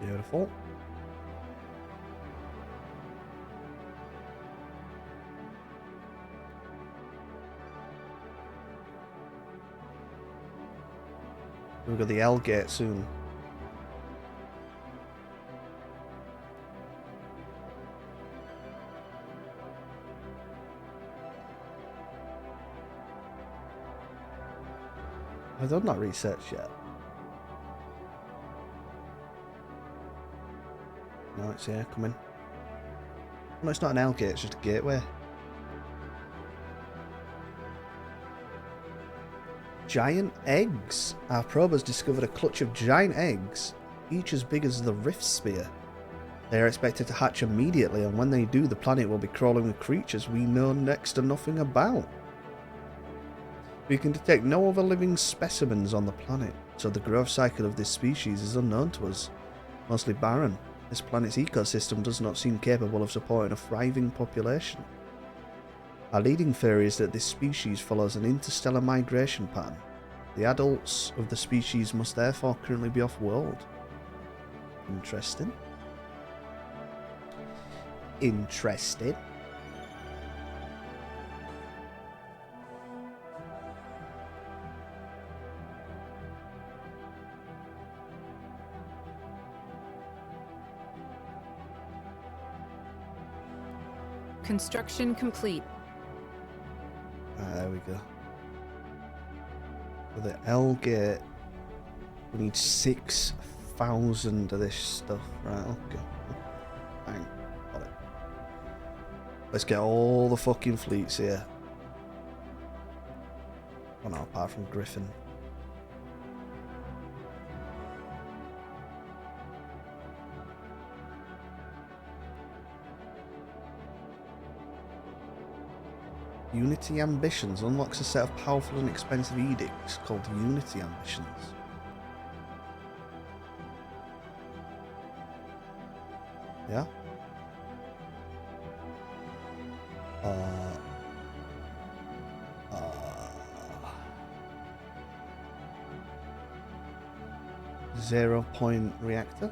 Beautiful. We've got the L gate soon. I've done that research yet. No, it's here, coming. No, it's not an L gate, it's just a gateway. giant eggs. Our probe has discovered a clutch of giant eggs, each as big as the rift sphere. They are expected to hatch immediately, and when they do, the planet will be crawling with creatures we know next to nothing about. We can detect no other living specimens on the planet, so the growth cycle of this species is unknown to us. Mostly barren, this planet's ecosystem does not seem capable of supporting a thriving population. Our leading theory is that this species follows an interstellar migration pattern. The adults of the species must therefore currently be off-world. Interesting. Interesting. Construction complete. There we go. For the L gate, we need 6,000 of this stuff. Right, okay. Bang. Got it. Let's get all the fucking fleets here. Oh no, apart from Griffin. Unity Ambitions unlocks a set of powerful and expensive edicts called Unity Ambitions. Yeah? Zero-point reactor?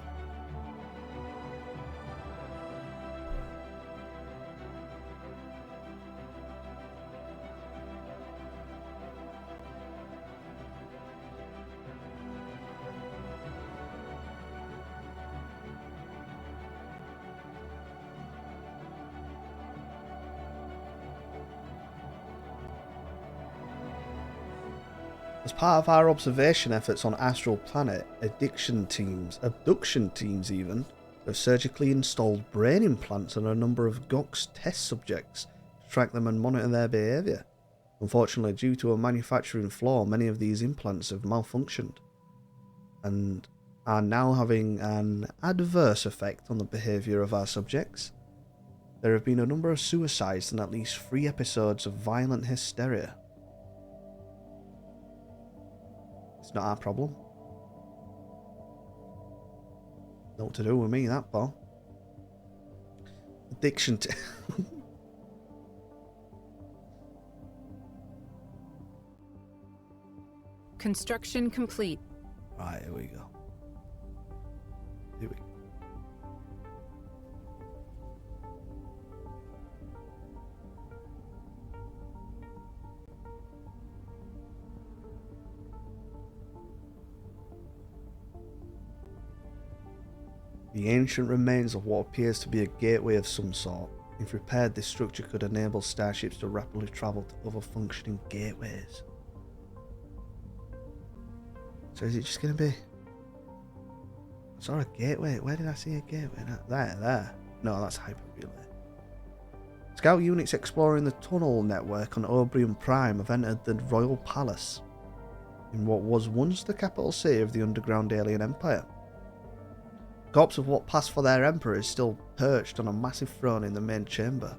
As part of our observation efforts on Astral Planet, abduction teams even, have surgically installed brain implants on a number of GOX test subjects to track them and monitor their behaviour. Unfortunately, due to a manufacturing flaw, many of these implants have malfunctioned and are now having an adverse effect on the behaviour of our subjects. There have been a number of suicides and at least 3 episodes of violent hysteria. It's not our problem. Not what to do with me, that pal. Addiction to... Construction complete. Right, here we go. Here we go. The ancient remains of what appears to be a gateway of some sort. If repaired, this structure could enable starships to rapidly travel to other functioning gateways. So is it just going to be... I saw a gateway. Where did I see a gateway? There. No, that's hyper relay. Scout units exploring the tunnel network on Obrium Prime have entered the Royal Palace in what was once the capital city of the underground alien empire. The corpse of what passed for their emperor is still perched on a massive throne in the main chamber.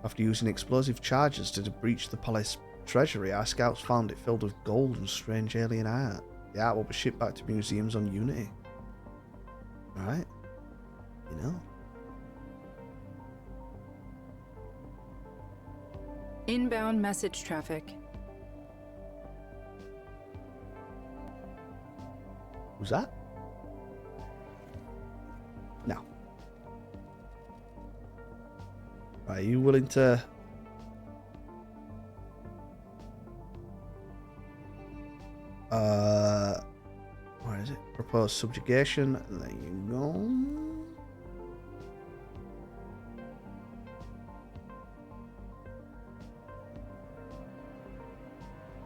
After using explosive charges to breach the palace treasury, our scouts found it filled with gold and strange alien art. The art will be shipped back to museums on Unity. Right? You know. Inbound message traffic. Who's that? No. Right, are you willing to... Where is it? Proposed subjugation. There you go.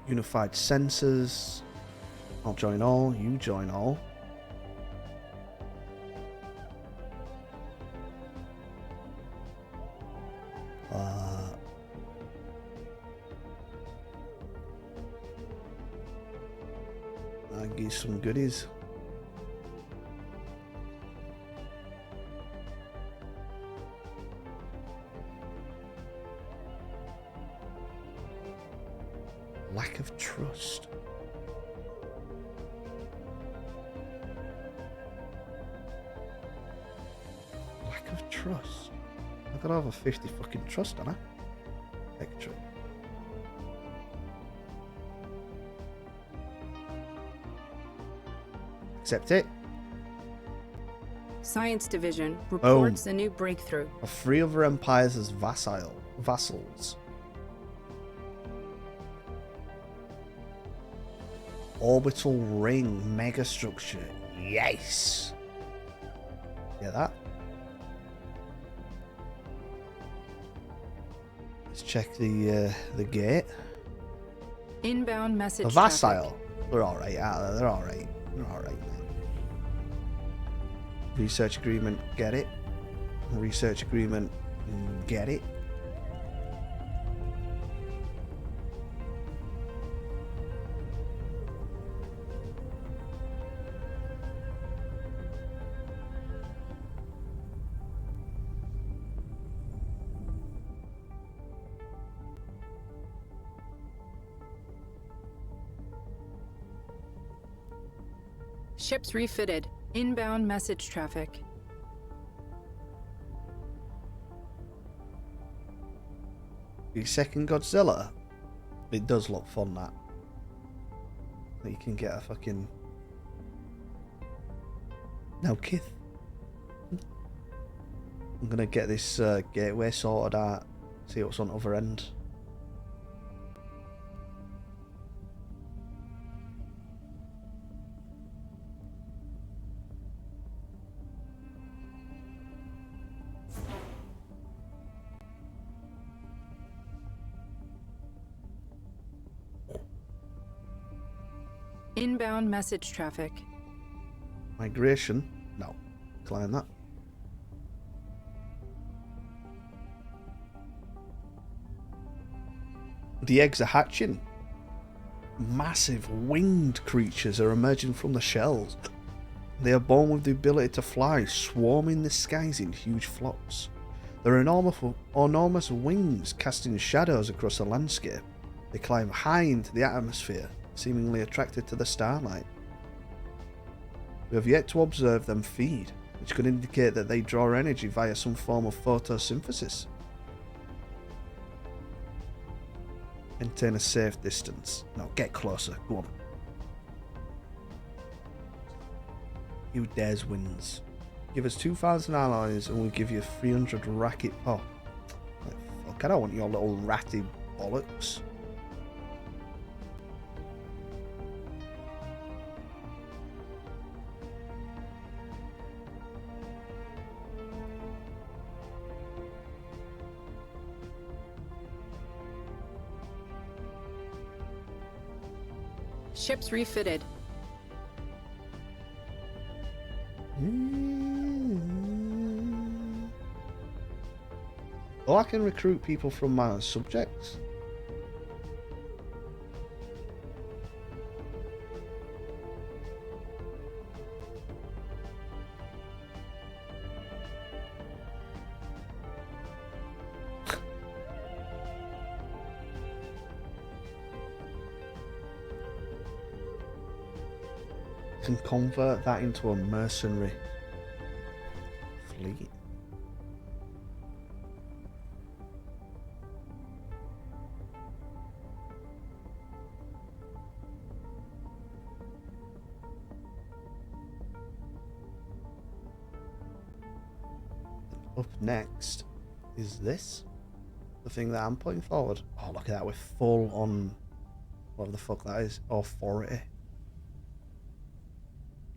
Unified sensors. I'll join all. You join all. give you some goodies. Lack of trust. Lack of trust. I've got over 50 fucking trust on it. Extra. Accept it. Science Division reports a new breakthrough. Of 3 other empires as vassals. Orbital ring megastructure. Yes. Get that? Let's check the gate. Inbound message. The vassal. They're alright, aren't they? They're alright. They're alright, man. Research agreement, get it. Research agreement, get it. Ships refitted. Inbound message traffic. The second Godzilla. It does look fun, that. You can get a fucking... No, Kith. I'm gonna get this gateway sorted out. See what's on the other end. Inbound message traffic. Migration? No. Decline that. The eggs are hatching. Massive winged creatures are emerging from the shells. They are born with the ability to fly, swarming the skies in huge flocks. Their enormous wings casting shadows across the landscape. They climb high into the atmosphere, seemingly attracted to the starlight. We have yet to observe them feed, which could indicate that they draw energy via some form of photosynthesis. Maintain a safe distance. No, get closer. Go on. Who dares wins. Give us 2,000 allies and we'll give you 300 racket. Oh, fuck, I don't want your little ratty bollocks. Ships refitted. Oh, I can recruit people from my subjects. Can convert that into a mercenary fleet. Up next is this, the thing that I'm putting forward. Oh, look at that, we're full on whatever the fuck that is, authority.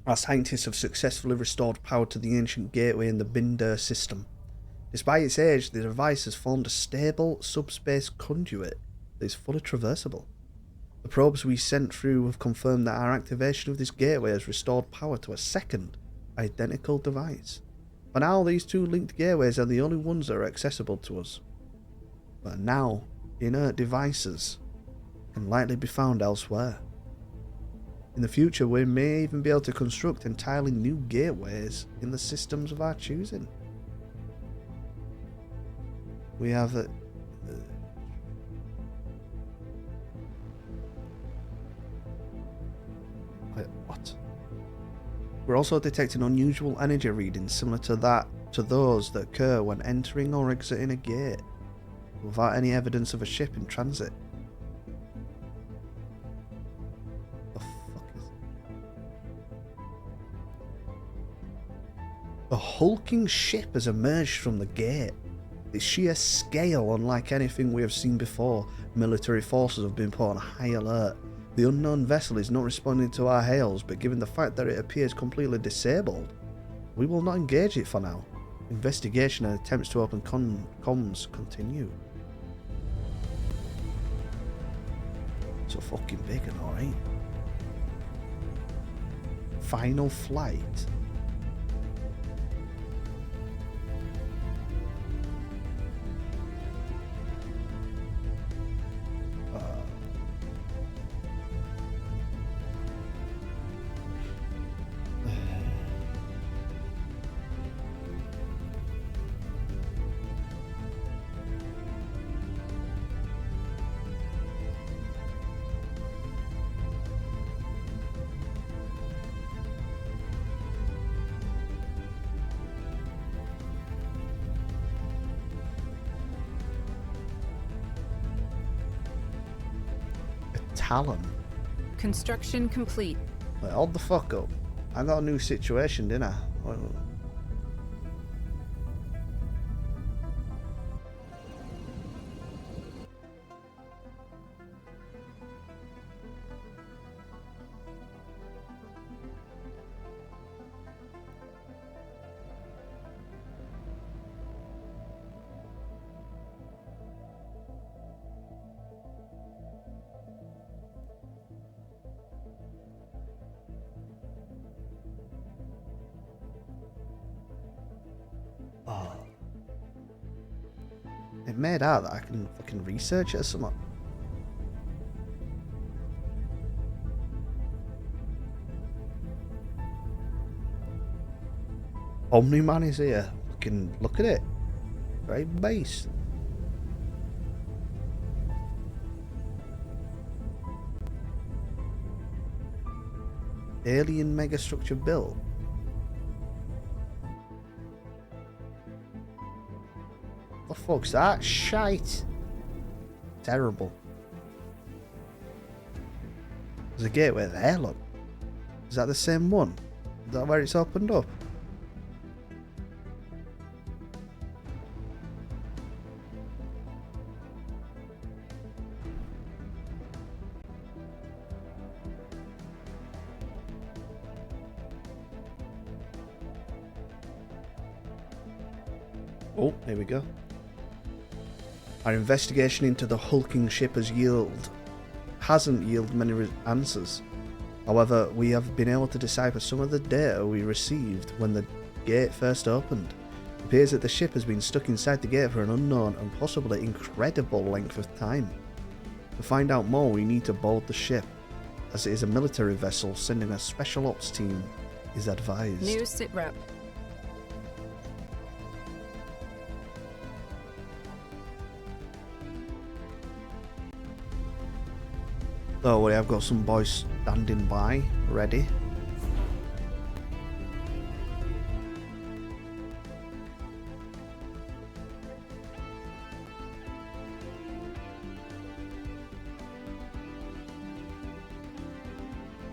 Our scientists have successfully restored power to the ancient gateway in the Binder system. Despite its age, the device has formed a stable subspace conduit that is fully traversable. The probes we sent through have confirmed that our activation of this gateway has restored power to a second, identical device. For now, these two linked gateways are the only ones that are accessible to us. But now, inert devices can likely be found elsewhere. In the future, we may even be able to construct entirely new gateways in the systems of our choosing. We have a... wait, what? We're also detecting unusual energy readings similar to those that occur when entering or exiting a gate, without any evidence of a ship in transit. The fuck is... A hulking ship has emerged from the gate. Its sheer scale unlike anything we have seen before. Military forces have been put on high alert. The unknown vessel is not responding to our hails, but given the fact that it appears completely disabled, we will not engage it for now. Investigation and attempts to open comms continue. So fucking big and alright. Final flight. Talon. Construction complete. Wait, hold the fuck up. I got a new situation, didn't I? Oh. It made out that I can fucking research it or something. Omni-Man is here. Fucking look at it. Very base. Alien megastructure built. The fuck's that? Shite. Terrible. There's a gateway there, look. Is that the same one? Is that where it's opened up? Oh, here we go. Our investigation into the hulking ship hasn't yielded many answers. However, we have been able to decipher some of the data we received when the gate first opened. It appears that the ship has been stuck inside the gate for an unknown and possibly incredible length of time. To find out more, we need to board the ship, as it is a military vessel. Sending a special ops team is advised. New sitrep. Don't worry, I've got some boys standing by, ready.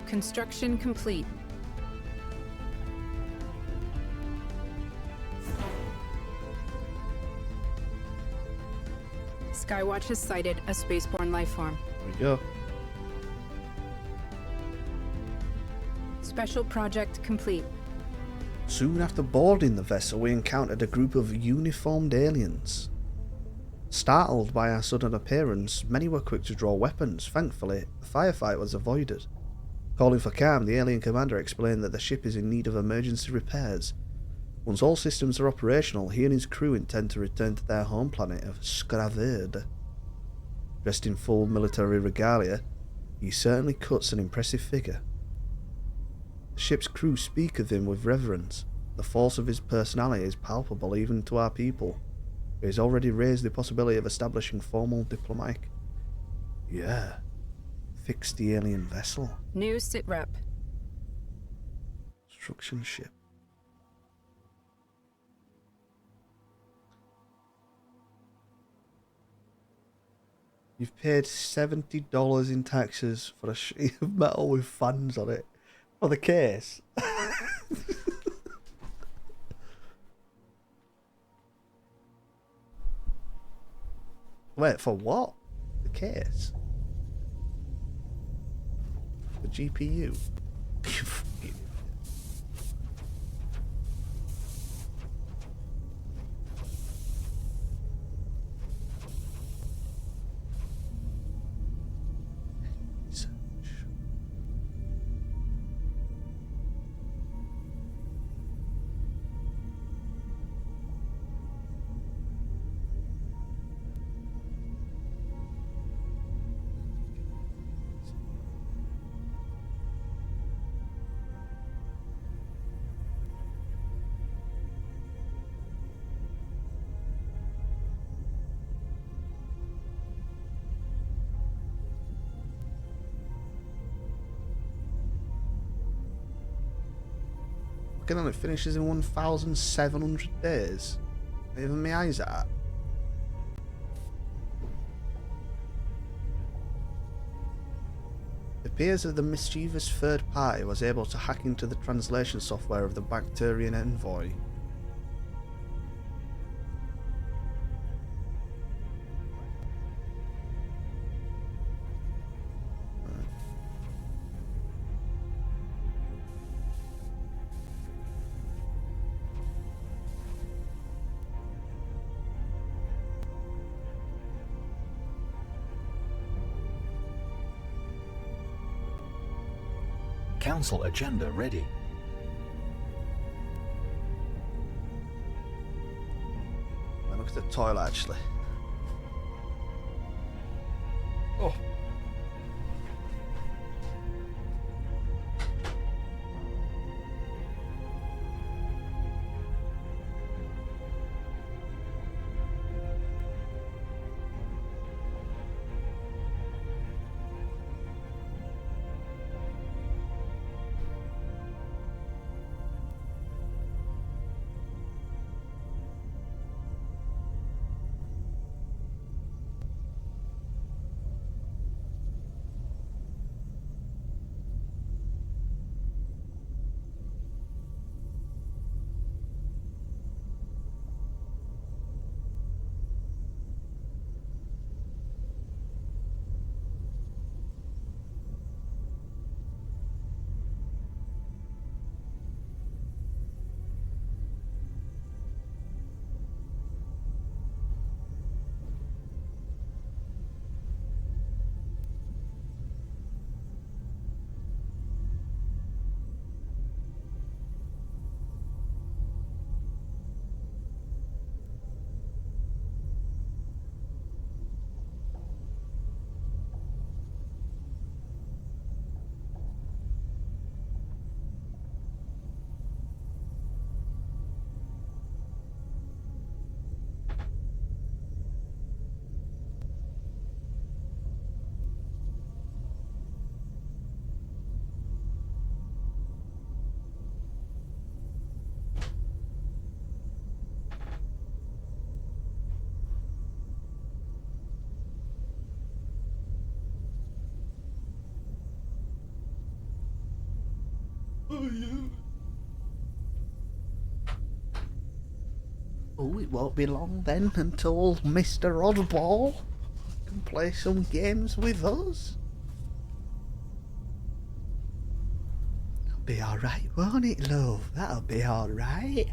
Construction complete. Skywatch has sighted a spaceborne lifeform. There we go. Special project complete. Soon after boarding the vessel, we encountered a group of uniformed aliens. Startled by our sudden appearance, many were quick to draw weapons. Thankfully, a firefight was avoided. Calling for calm, the alien commander explained that the ship is in need of emergency repairs. Once all systems are operational, he and his crew intend to return to their home planet of Skraverd. Dressed in full military regalia, he certainly cuts an impressive figure. The ship's crew speak of him with reverence. The force of his personality is palpable even to our people. He has already raised the possibility of establishing formal diplomatic... Yeah. Fixed the alien vessel. New sitrep. Construction ship. You've paid $70 in taxes for a sheet of metal with fans on it. For the case. Wait, for what? The case? The GPU? And it finishes in 1,700 days. Even my eyes at. It appears that the mischievous third party was able to hack into the translation software of the Bacterian envoy. Council agenda ready. Look at the toilet actually. Oh. Oh, it won't be long then until Mr. Oddball can play some games with us. That'll be alright, won't it, love? That'll be alright.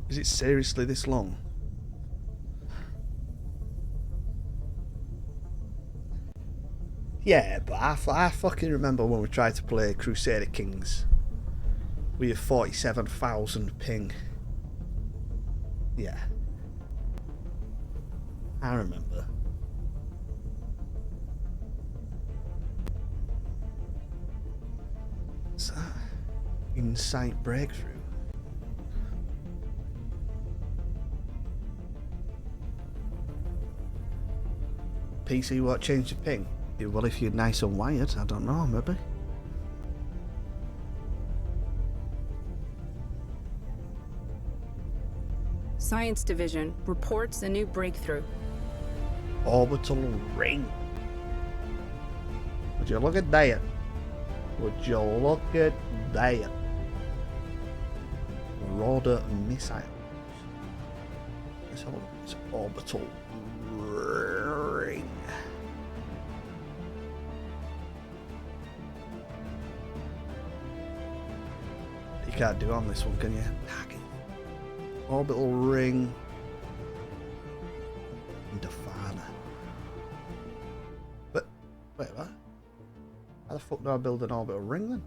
Is it seriously this long? Yeah, but I fucking remember when we tried to play Crusader Kings. We have 47,000 ping. Yeah. I remember. So, insight breakthrough. PC, what changed your ping? Yeah, well, if you're nice and wired, I don't know, maybe. Science Division reports a new breakthrough. Orbital ring. Would you look at that? Would you look at that? Rudder missiles. Let's have a look at this orbital ring. You can't do on this one, can you? Orbital ring. Definer. But wait, what? How the fuck do I build an orbital ring then?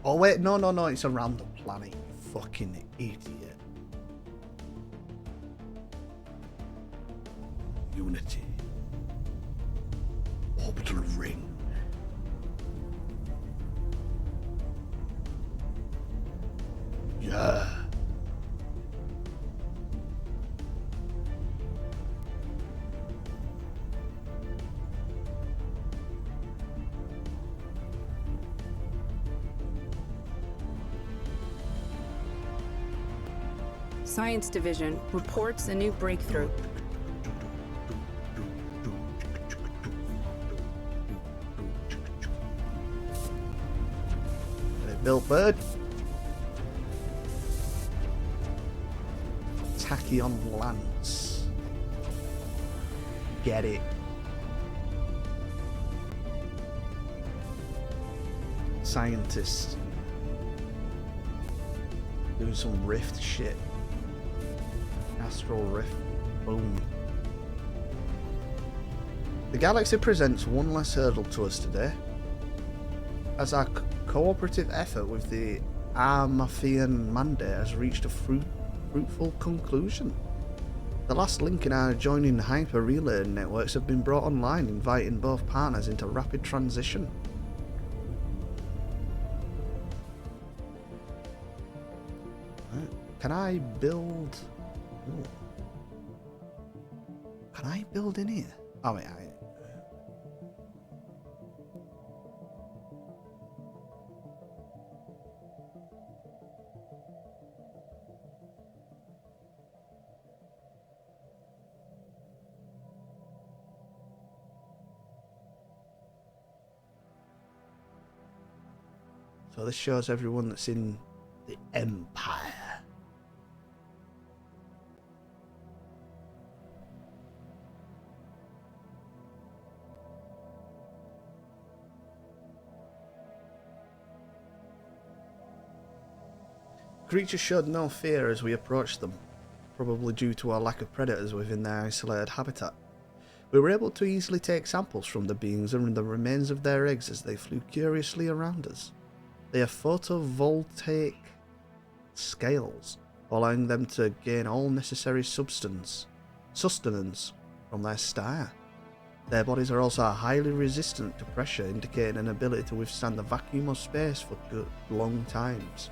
Oh wait, no, it's around the planet, you fucking idiot. Unity. Orbital ring. Yeah. Science Division reports a new breakthrough. Built bird. Tachyon Lance. Get it. Scientist. Doing some rift shit. Astral rift. Boom. The galaxy presents one less hurdle to us today. As our cooperative effort with the Armathian mandate has reached a fruitful conclusion. The last link in our adjoining hyper-relay networks have been brought online, inviting both partners into rapid transition. Can I build... Ooh. Can I build in here? Oh wait, So this shows everyone that's in the Empire. Creatures showed no fear as we approached them, probably due to our lack of predators within their isolated habitat. We were able to easily take samples from the beings and the remains of their eggs as they flew curiously around us. They have photovoltaic scales, allowing them to gain all necessary sustenance from their star. Their bodies are also highly resistant to pressure, indicating an ability to withstand the vacuum of space for good long times.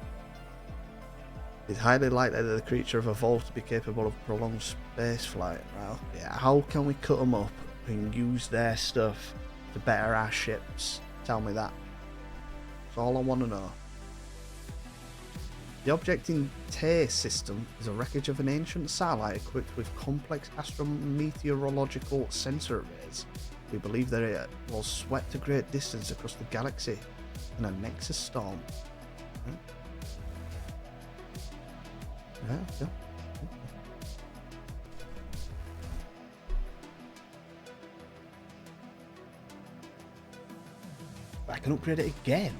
It's highly likely that the creature have evolved to be capable of prolonged space flight. Well, yeah, how can we cut them up and use their stuff to better our ships? Tell me that. That's all I want to know. The object in Tay system is a wreckage of an ancient satellite equipped with complex astrometeorological sensor arrays. We believe that it was swept a great distance across the galaxy in a nexus storm. Right. Yeah. I can upgrade it again.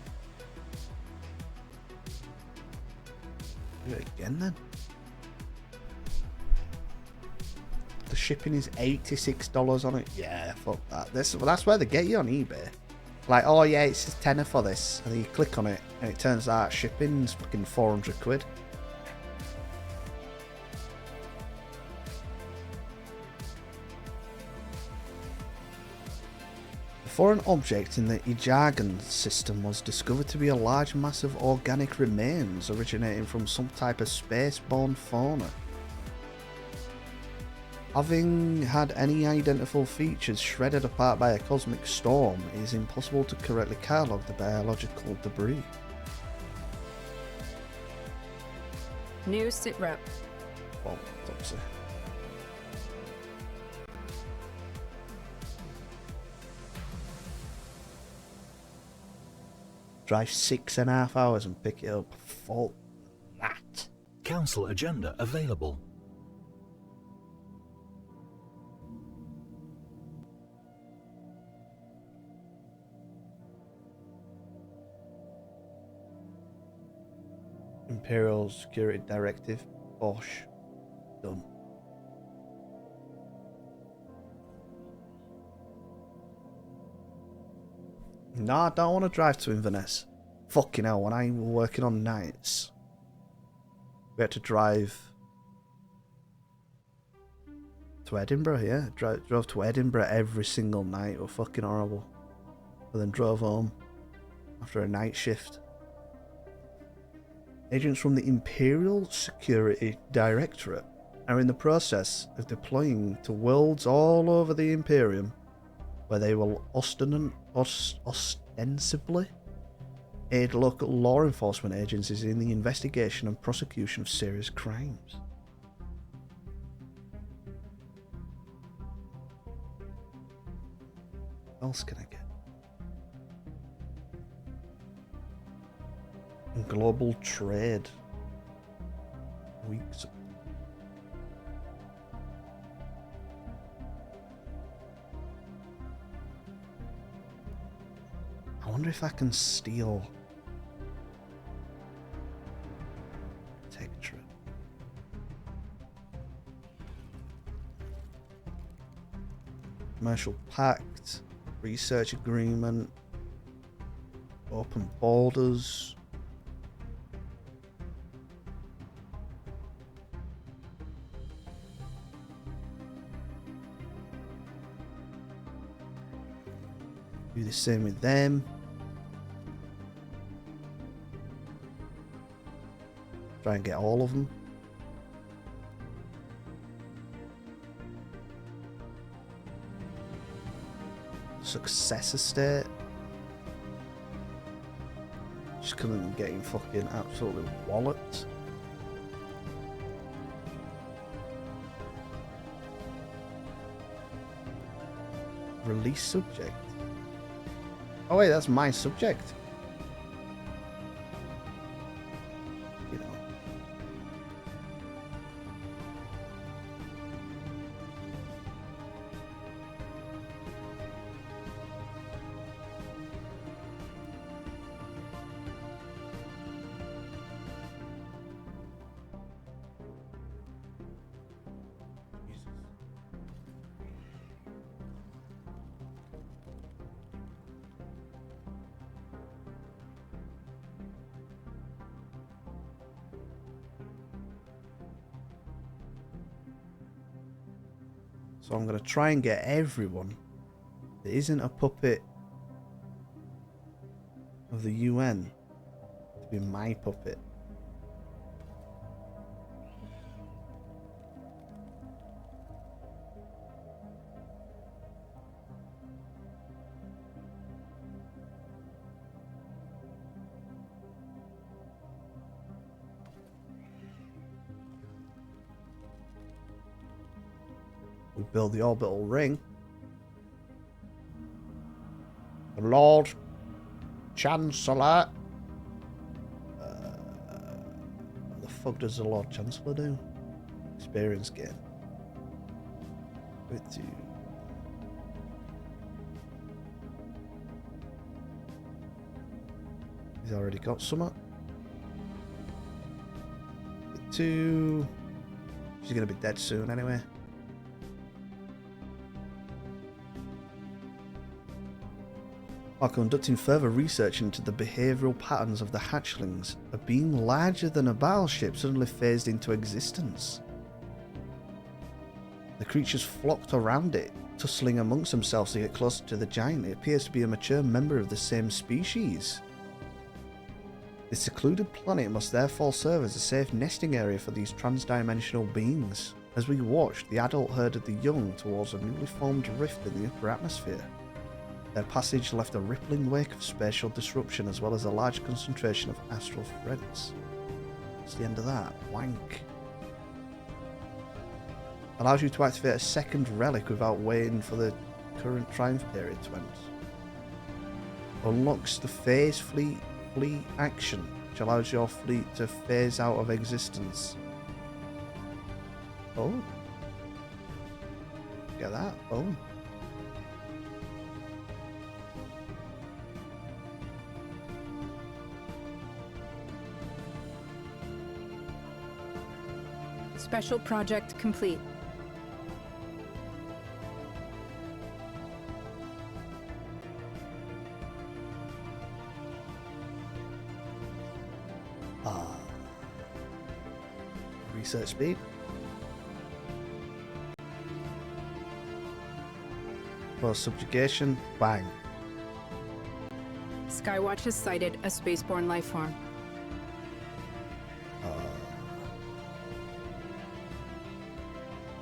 Do it again then. The shipping is $86 on it. Yeah, fuck that. That's where they get you on eBay. Like, oh yeah, it's just tenner for this, and then you click on it, and it turns out shipping's fucking 400 quid. A foreign object in the Ijagan system was discovered to be a large mass of organic remains originating from some type of space-borne fauna. Having had any identifiable features shredded apart by a cosmic storm, it is impossible to correctly catalogue the biological debris. New sitrep. Well, obviously. Drive 6.5 hours and pick it up. Fuck that. Council agenda available. Imperial Security Directive. Bosh. Done. No, I don't want to drive to Inverness. Fucking hell, when I was working on nights, we had to drive to Edinburgh, yeah. Drove to Edinburgh every single night. It was fucking horrible. And then drove home after a night shift. Agents from the Imperial Security Directorate are in the process of deploying to worlds all over the Imperium, where they will ostensibly aid local law enforcement agencies in the investigation and prosecution of serious crimes. What else can I get? And global trade. Weeks. I wonder if I can steal Texture. Commercial pact, research agreement, open borders. Do the same with them. Try and get all of them. Successor state. Just couldn't get him fucking absolutely walloped. Release subject. Oh wait, that's my subject. You know. Jesus. So I'm going to try and get everyone that isn't a puppet of the UN to be my puppet. We build the orbital ring. The Lord Chancellor. What the fuck does the Lord Chancellor do? Experience gain. With you. He's already got some. With two. She's gonna be dead soon anyway. while conducting further research into the behavioural patterns of the hatchlings, a being larger than a battleship suddenly phased into existence. The creatures flocked around it, tussling amongst themselves to get closer to the giant. It appears to be a mature member of the same species. This secluded planet must therefore serve as a safe nesting area for these transdimensional beings. As we watched, the adult herded the young towards a newly formed rift in the upper atmosphere. Their passage left a rippling wake of spatial disruption as well as a large concentration of astral threads. What's the end of that? Wank. Allows you to activate a second relic without waiting for the current triumph period to end. Unlocks the phase fleet action, which allows your fleet to phase out of existence. Oh. Get that? Oh. Special project complete. Research speed. For subjugation, bang. Skywatch has sighted a spaceborne life form.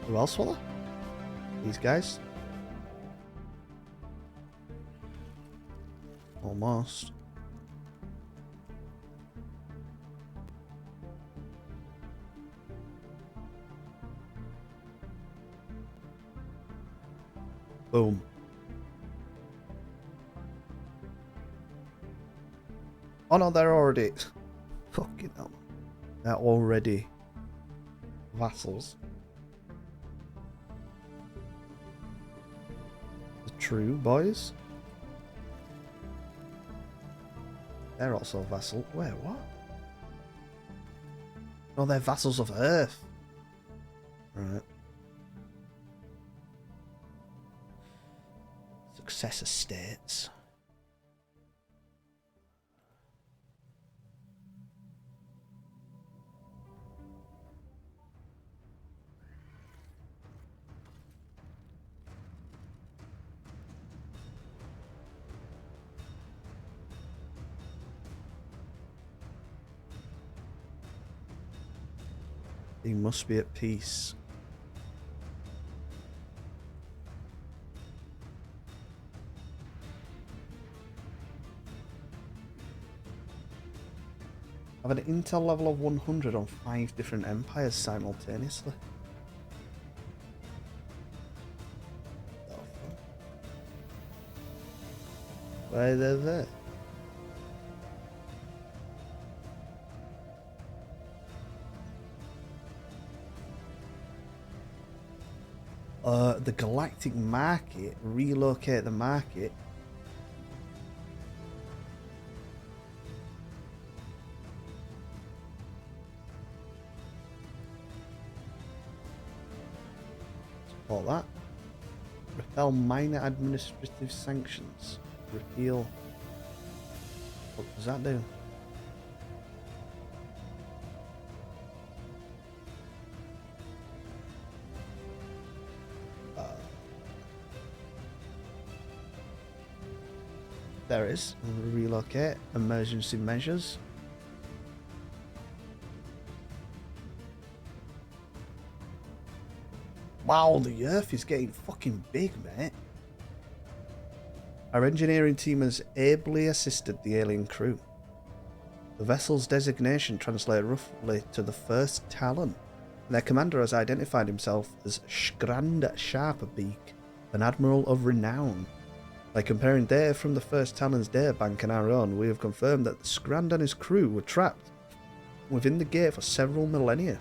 Who else were there? These guys? Almost. Boom. Oh no, they're already... Fucking hell. They're already vassals. The true boys. They're also vassal. Wait, what? No, they're vassals of Earth. Right. Successor states. He must be at peace. I have an intel level of 100 on 5 different empires simultaneously. Why are they there? The galactic market, relocate the market. Support that. Repel minor administrative sanctions. Repeal. What does that do? There it is. Relocate. Emergency measures. Wow, the Earth is getting fucking big, mate. Our engineering team has ably assisted the alien crew. The vessel's designation translates roughly to the First Talon, and their commander has identified himself as Skrand Sharperbeak, an admiral of renown. By comparing data from the First Talon's databank and our own, we have confirmed that Skrand and his crew were trapped within the gate for several millennia.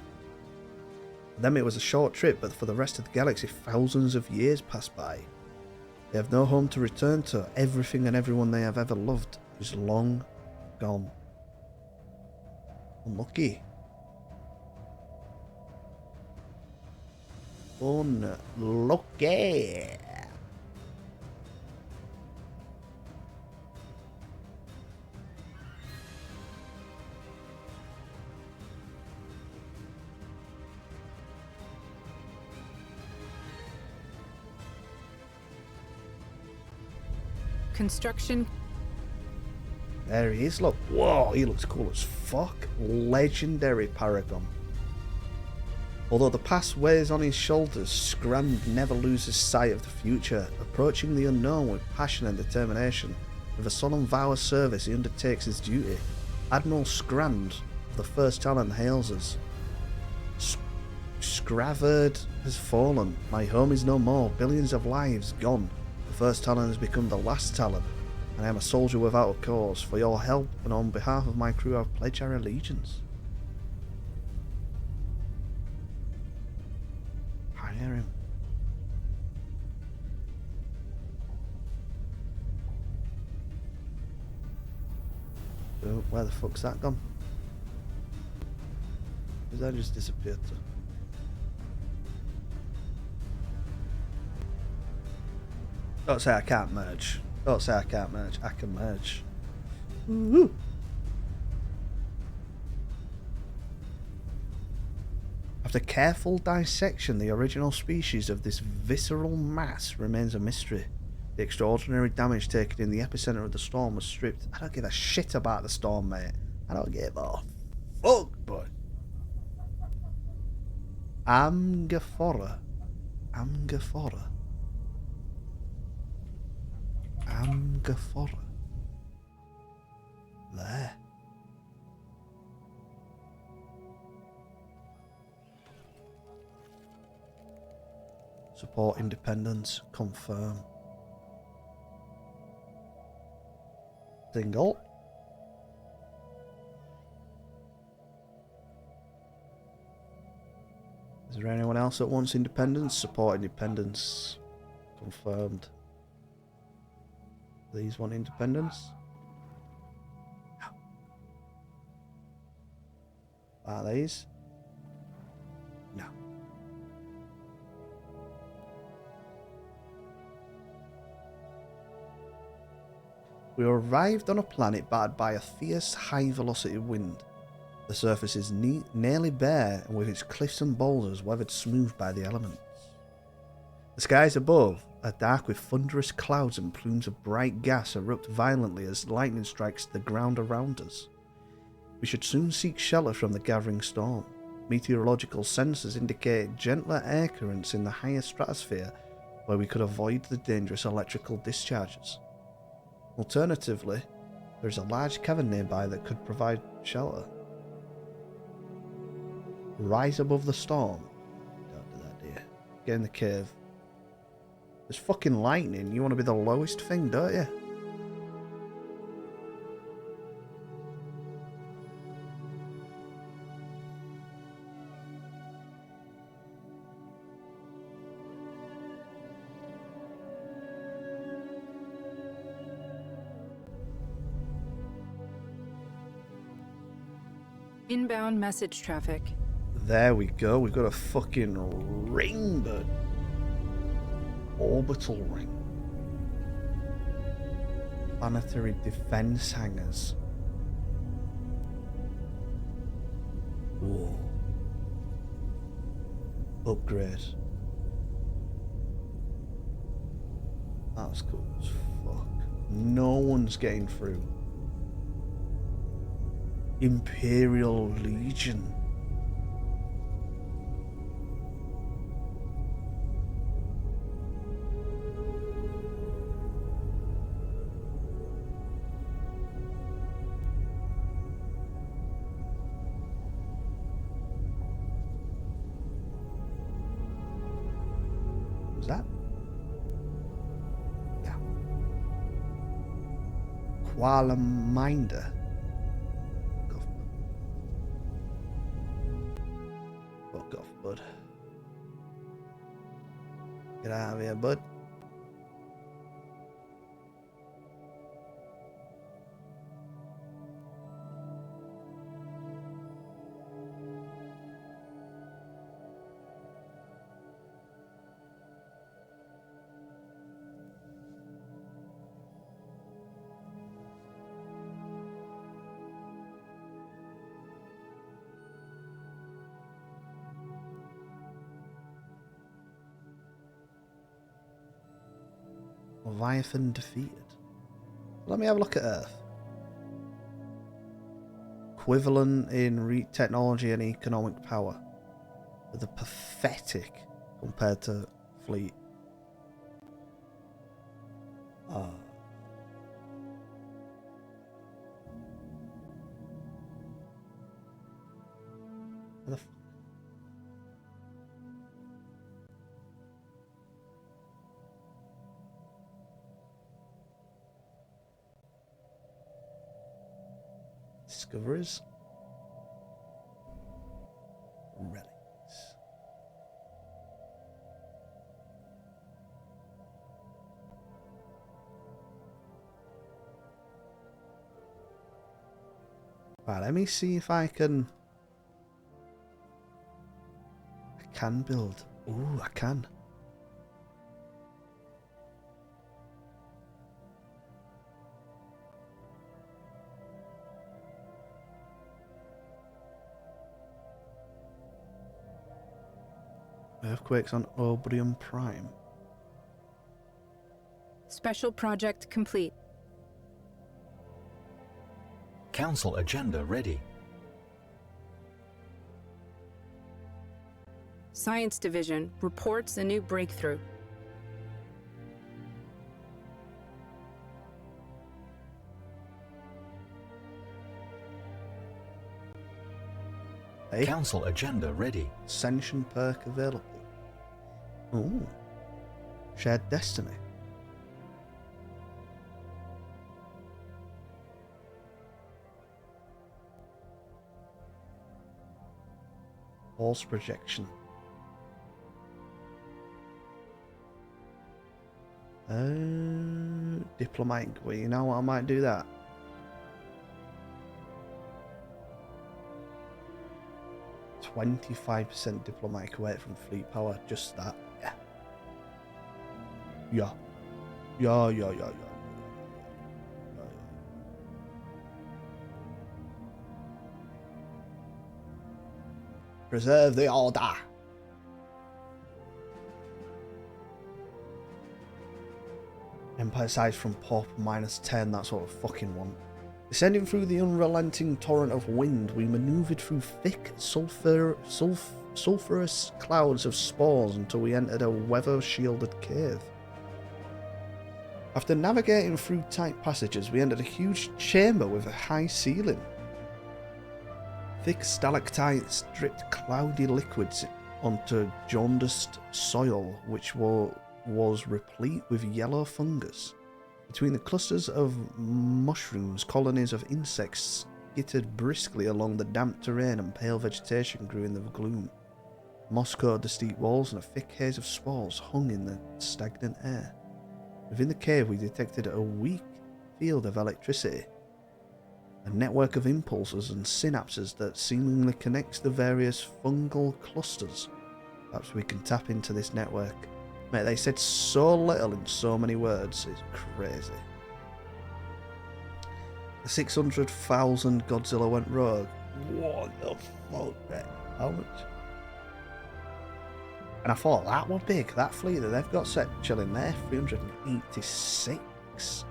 For them it was a short trip, but for the rest of the galaxy thousands of years passed by. They have no home to return to. Everything and everyone they have ever loved is long gone. Unlucky. Unlucky. Construction. There he is, look. Whoa, he looks cool as fuck. Legendary Paragon. Although the past weighs on his shoulders, Scrand never loses sight of the future, approaching the unknown with passion and determination. With a solemn vow of service, he undertakes his duty. Admiral Scrand of the First Talon hails us. Scraverd has fallen. My home is no more. Billions of lives gone. The First Talon has become the last Talon, and I am a soldier without a cause. For your help and on behalf of my crew, I pledge our allegiance. Hire him. Oh, where the fuck's that gone? Because that just disappeared. Don't say I can't merge. Don't say I can't merge. I can merge. Woo-hoo. After careful dissection, the original species of this visceral mass remains a mystery. The extraordinary damage taken in the epicenter of the storm was stripped. I don't give a shit about the storm, mate. I don't give a fuck, boy. Amphora. Amphora. Amphora. There. Support independence. Confirm. Single. Is there anyone else that wants independence? Support independence. Confirmed. These want independence? No. Are these? No. We arrived on a planet battered by a fierce high-velocity wind. The surface is nearly bare, and with its cliffs and boulders weathered smooth by the elements. The skies above are dark with thunderous clouds, and plumes of bright gas erupt violently as lightning strikes the ground around us. We should soon seek shelter from the gathering storm. Meteorological sensors indicate gentler air currents in the higher stratosphere, where we could avoid the dangerous electrical discharges. Alternatively, there is a large cavern nearby that could provide shelter. Rise above the storm. Don't do that, dear. Get in the cave. There's fucking lightning. You want to be the lowest thing, don't you? Inbound message traffic. There we go. We've got a fucking ring, but orbital ring. Planetary defense hangars. Whoa. Upgrade. That's cool as fuck. No one's getting through. Imperial Legion. Was that? Yeah. Kuala Minder. Fuck off, bud. Get out of here, bud. Leviathan defeated. Let me have a look at Earth. Equivalent in technology and economic power. With a pathetic compared to fleet. Where the f Discoveries. Relics. Right, let me see if I can build. Ooh, I can. Earthquakes on Obrium Prime. Special project complete. Council agenda ready. Science Division reports a new breakthrough. Hey, Council agenda ready. Ascension perk available. Ooh. Shared Destiny. False projection. Diplomatic. Well, you know what? I might do that. %25% diplomatic away from fleet power. Just that. Yeah. Yeah. Yeah, yeah, yeah, yeah. Preserve the order. Empire size from pop -10, that's what I fucking want. Descending through the unrelenting torrent of wind, we manoeuvred through thick sulphurous clouds of spores until we entered a weather-shielded cave. After navigating through tight passages, we entered a huge chamber with a high ceiling. Thick stalactites dripped cloudy liquids onto jaundiced soil, which was replete with yellow fungus. Between the clusters of mushrooms, colonies of insects skittered briskly along the damp terrain, and pale vegetation grew in the gloom. Moss coated the steep walls, and a thick haze of spores hung in the stagnant air. Within the cave, we detected a weak field of electricity, a network of impulses and synapses that seemingly connects the various fungal clusters. Perhaps we can tap into this network. Mate, they said so little in so many words, it's crazy. The 600,000 Godzilla went rogue. What the fuck, mate? How much? And I thought that was big, that fleet that they've got set chilling there, 386.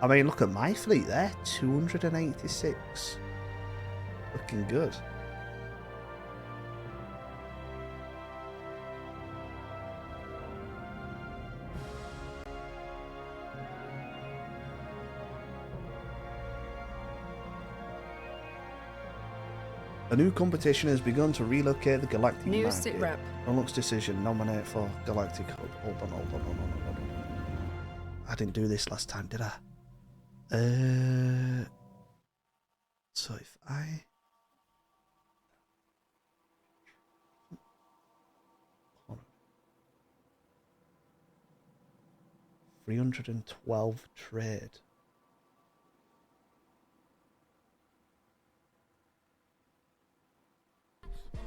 I mean, look at my fleet there, 286. Looking good. A new competition has begun to relocate the Galactic New Market. sitrep. Unlock's decision, nominate for Galactic Hub. Hold on. I didn't do this last time, did I? So if I... 312 trade.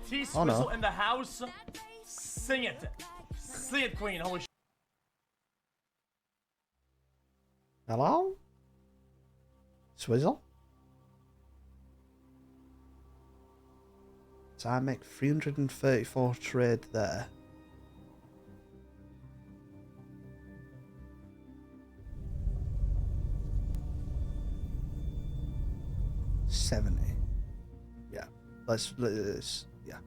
T-Swizzle no. in the house. Sing it. Sing it, Queen. Holy shit. Hello? Swizzle? So I make 334 trade there. let's yeah.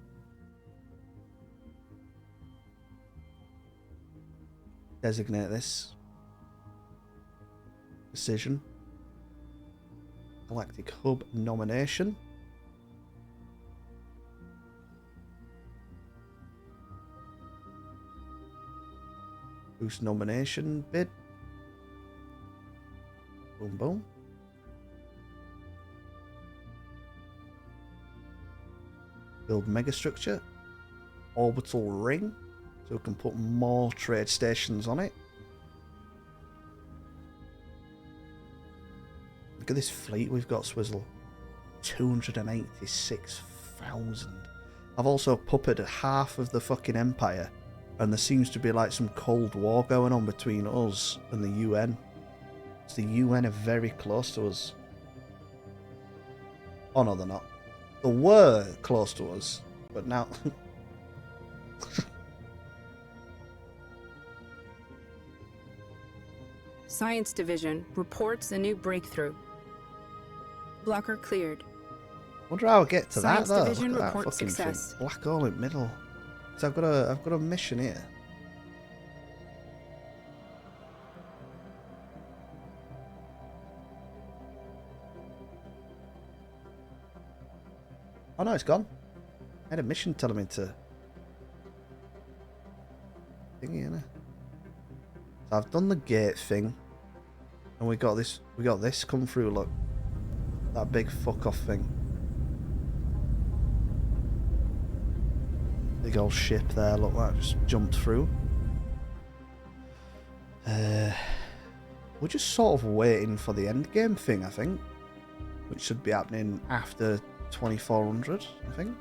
Designate this decision. Galactic Hub nomination. Boost nomination bid. Boom, boom. Build megastructure. Orbital ring. So we can put more trade stations on it. Look at this fleet we've got, Swizzle. 286,000. I've also puppeted half of the fucking Empire. And there seems to be like some Cold War going on between us and the UN. So the UN are very close to us. Oh no, they're not. They were close to us, but now... Science Division reports a new breakthrough. Blocker cleared. Wonder how I get to Science that though. Division Look at that reports fucking success. thing. Black hole in the middle. So I've got a mission here. Oh no, it's gone. I had a mission telling me to thingy, innit? So I've done the gate thing. And we got this come through, look. That big fuck off thing. Big old ship there, look, that just jumped through. We're just sort of waiting for the end game thing, I think. Which should be happening after 2400, I think.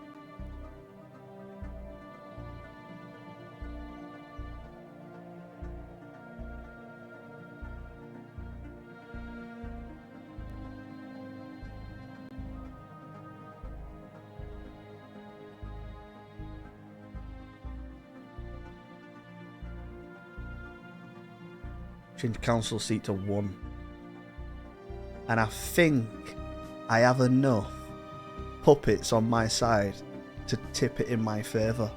Change council seat to 1. And I think I have enough puppets on my side to tip it in my favour.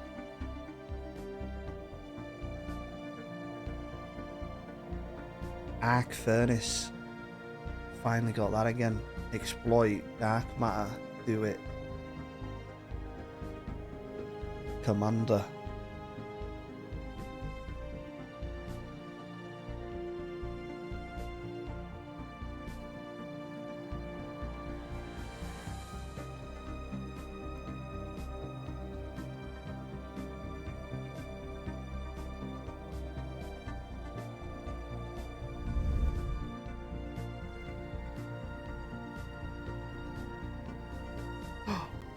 Arc Furnace. Finally got that again. Exploit dark matter. Do it. Commander.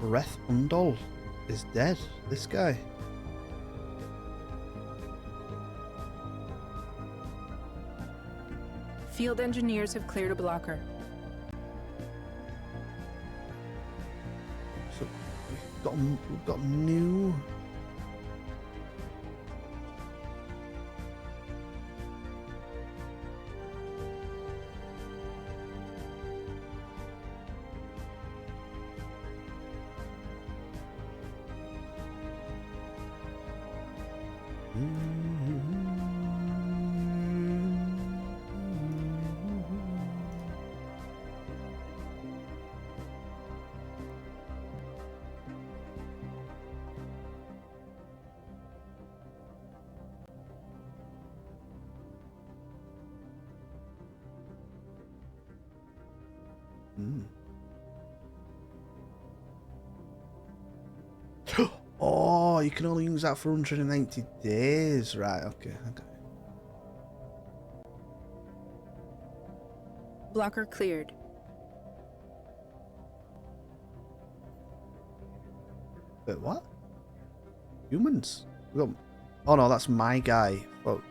Reth Undol is dead. This guy. Field engineers have cleared a blocker. So we've got new. Oh, you can only use that for 190 days. Right, okay. Blocker cleared. Wait, what? Humans? Oh no, that's my guy. Fuck me.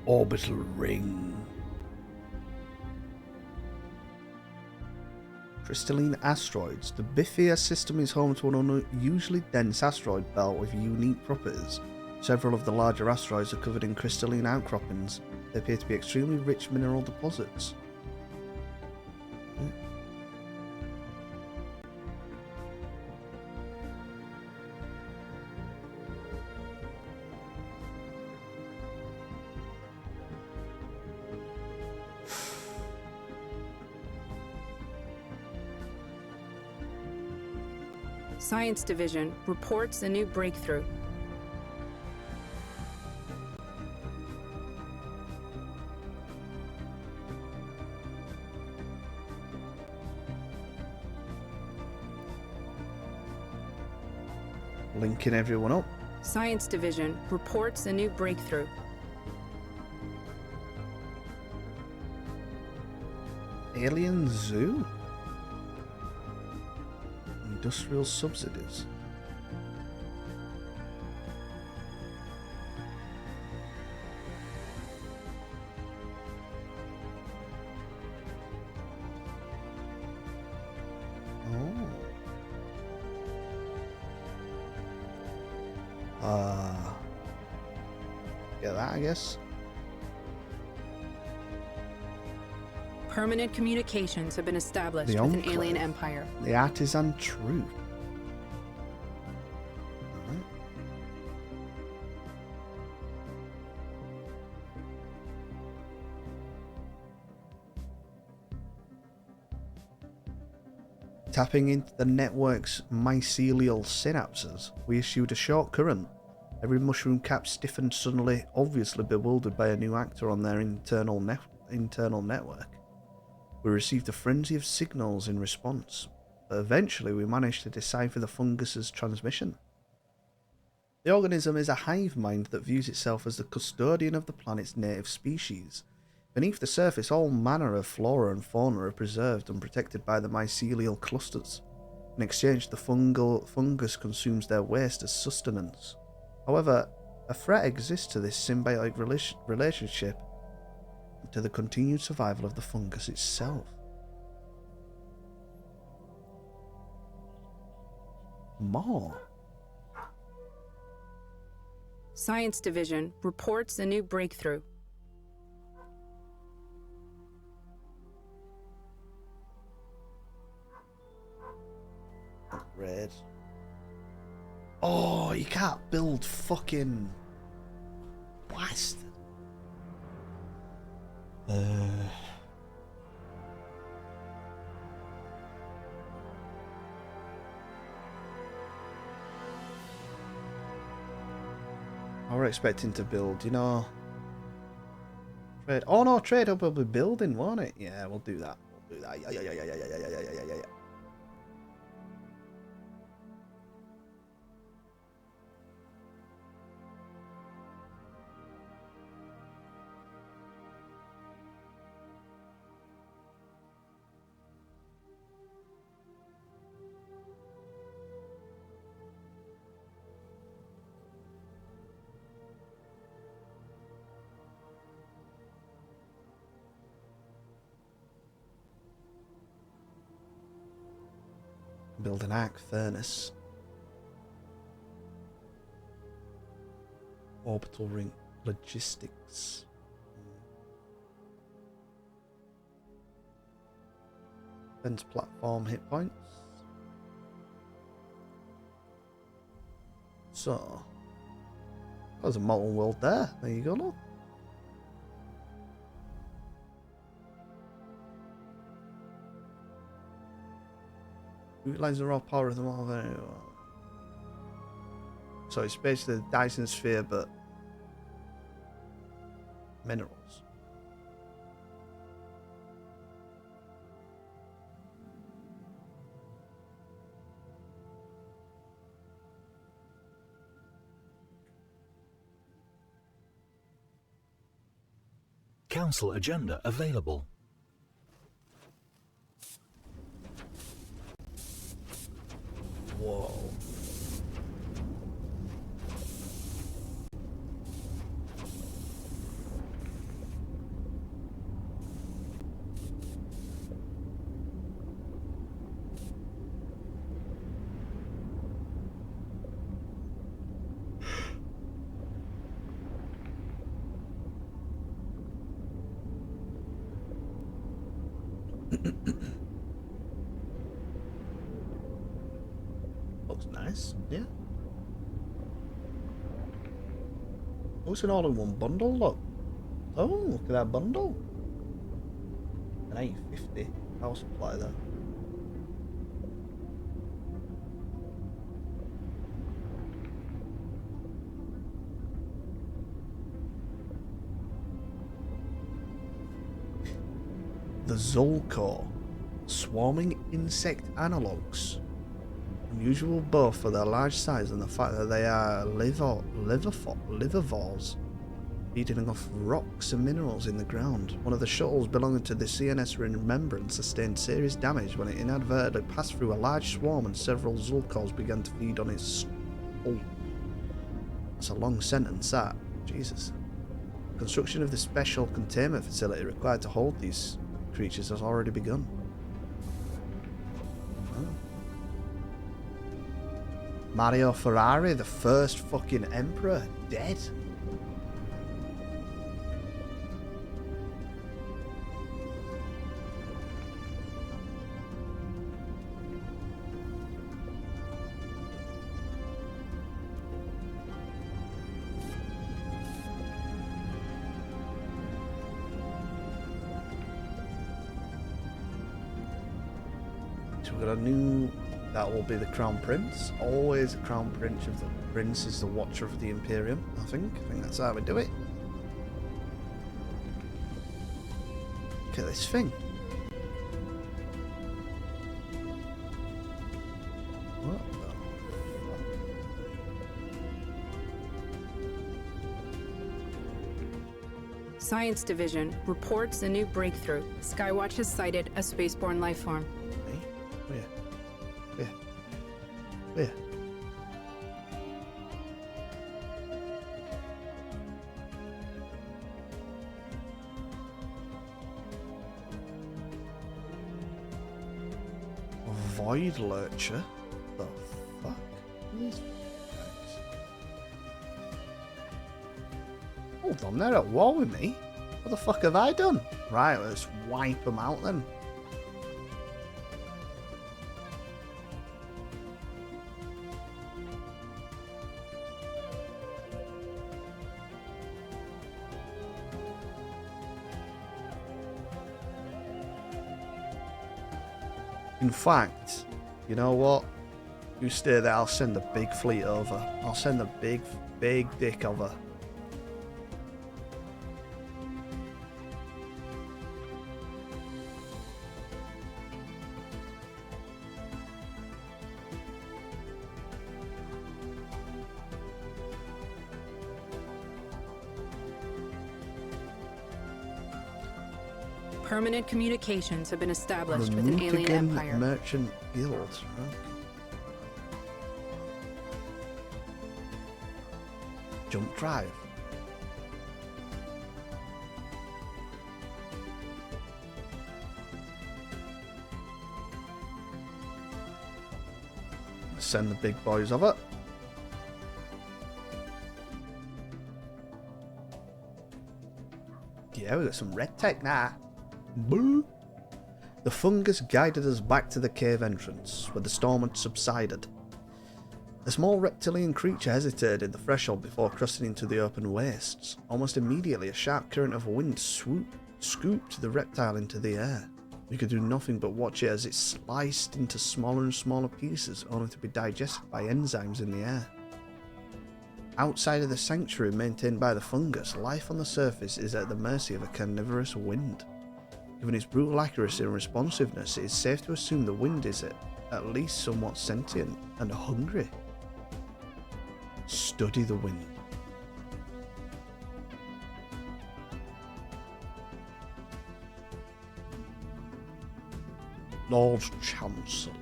Orbital ring. Crystalline asteroids. The Bifia system is home to an unusually dense asteroid belt with unique properties. Several of the larger asteroids are covered in crystalline outcroppings. They appear to be extremely rich mineral deposits. Science Division reports a new breakthrough. Linking everyone up. Science Division reports a new breakthrough. Alien Zoo? Industrial subsidies. Get that, I guess. Permanent communications have been established The with an Enclave. alien empire. The Artisan Truth. Alright. Tapping into the network's mycelial synapses, we issued a short current. Every mushroom cap stiffened suddenly, obviously bewildered by a new actor on their internal network. We received a frenzy of signals in response, but eventually we managed to decipher the fungus's transmission. The organism is a hive mind that views itself as the custodian of the planet's native species. Beneath the surface, all manner of flora and fauna are preserved and protected by the mycelial clusters. In exchange, the fungus consumes their waste as sustenance. However, a threat exists to this symbiotic relationship and to the continued survival of the fungus itself. More. Science Division reports a new breakthrough. Red. Oh, you can't build fucking bastard. I were expecting to build, you know. Trade. Oh no, trade up will be building, won't it? Yeah, we'll do that. We'll do that. Yeah. Build an arc furnace. Orbital ring logistics. Defense platform hit points. So there's a molten world there. There you go, look. Utilize the raw power of the model very well. So it's basically the Dyson sphere, but minerals. Council agenda available. Whoa. Looks nice, yeah. Oh, it's an all-in-one bundle, look. Oh, look at that bundle. An 850 power supply there. The Zulkor, swarming insect analogues. Unusual both for their large size and the fact that they are livervores, feeding off rocks and minerals in the ground. One of the shuttles belonging to the CNS Remembrance sustained serious damage when it inadvertently passed through a large swarm and several Zulkors began to feed on its skull. That's a long sentence, that. Jesus. Construction of the special containment facility required to hold these creatures has already begun. Oh. Mario Ferrari, the first fucking emperor, dead. So we've got a new, that will be the Crown Prince. Always the Crown Prince of the Prince is the Watcher of the Imperium, I think that's how we do it. Look at this thing. What the fuck? Science Division reports a new breakthrough. Skywatch has sighted a spaceborne life form. Hey? Where? Void Lurcher? The fuck? These guys. Hold on, they're at war with me. What the fuck have I done? Right, let's wipe them out then. In fact, you know what? You stay there, I'll send the big fleet over. I'll send the big dick over. Permanent communications have been established with an alien empire. Merchant Guild. Right. Jump drive. Send the big boys over. Yeah, we got some red tech now. Boo! The fungus guided us back to the cave entrance, where the storm had subsided. A small reptilian creature hesitated at the threshold before crossing into the open wastes. Almost immediately, a sharp current of wind scooped the reptile into the air. We could do nothing but watch it as it sliced into smaller and smaller pieces, only to be digested by enzymes in the air. Outside of the sanctuary maintained by the fungus, life on the surface is at the mercy of a carnivorous wind. Given its brutal accuracy and responsiveness, it is safe to assume the wind is at least somewhat sentient and hungry. Study the wind. Lord Chancellor.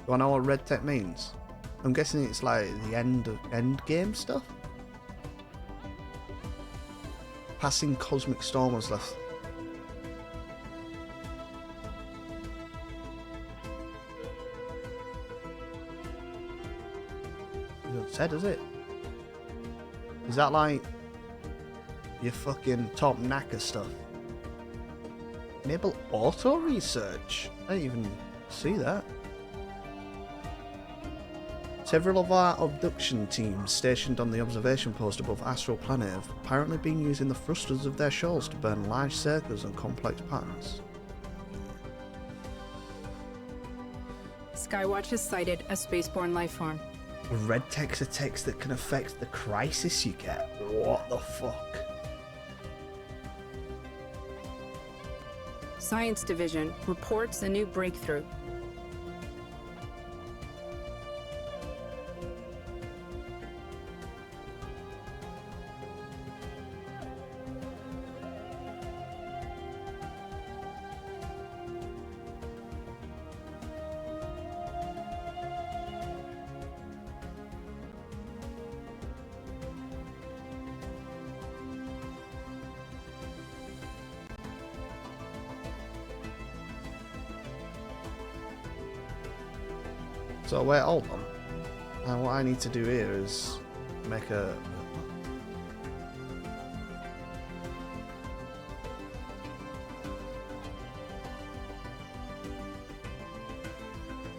Do I know what red tech means? I'm guessing it's like the end game stuff. Passing cosmic storm was left. It said, is it? Is that like your fucking top knacker stuff? Enable auto research. I didn't even see that. Several of our abduction teams stationed on the observation post above Astral Planet have apparently been using the thrusters of their shells to burn large circles and complex patterns. Skywatch has sighted a spaceborne lifeform. Red text are text that can affect the crisis you get. What the fuck? Science Division reports a new breakthrough. So wait, hold on. And what I need to do here is make a...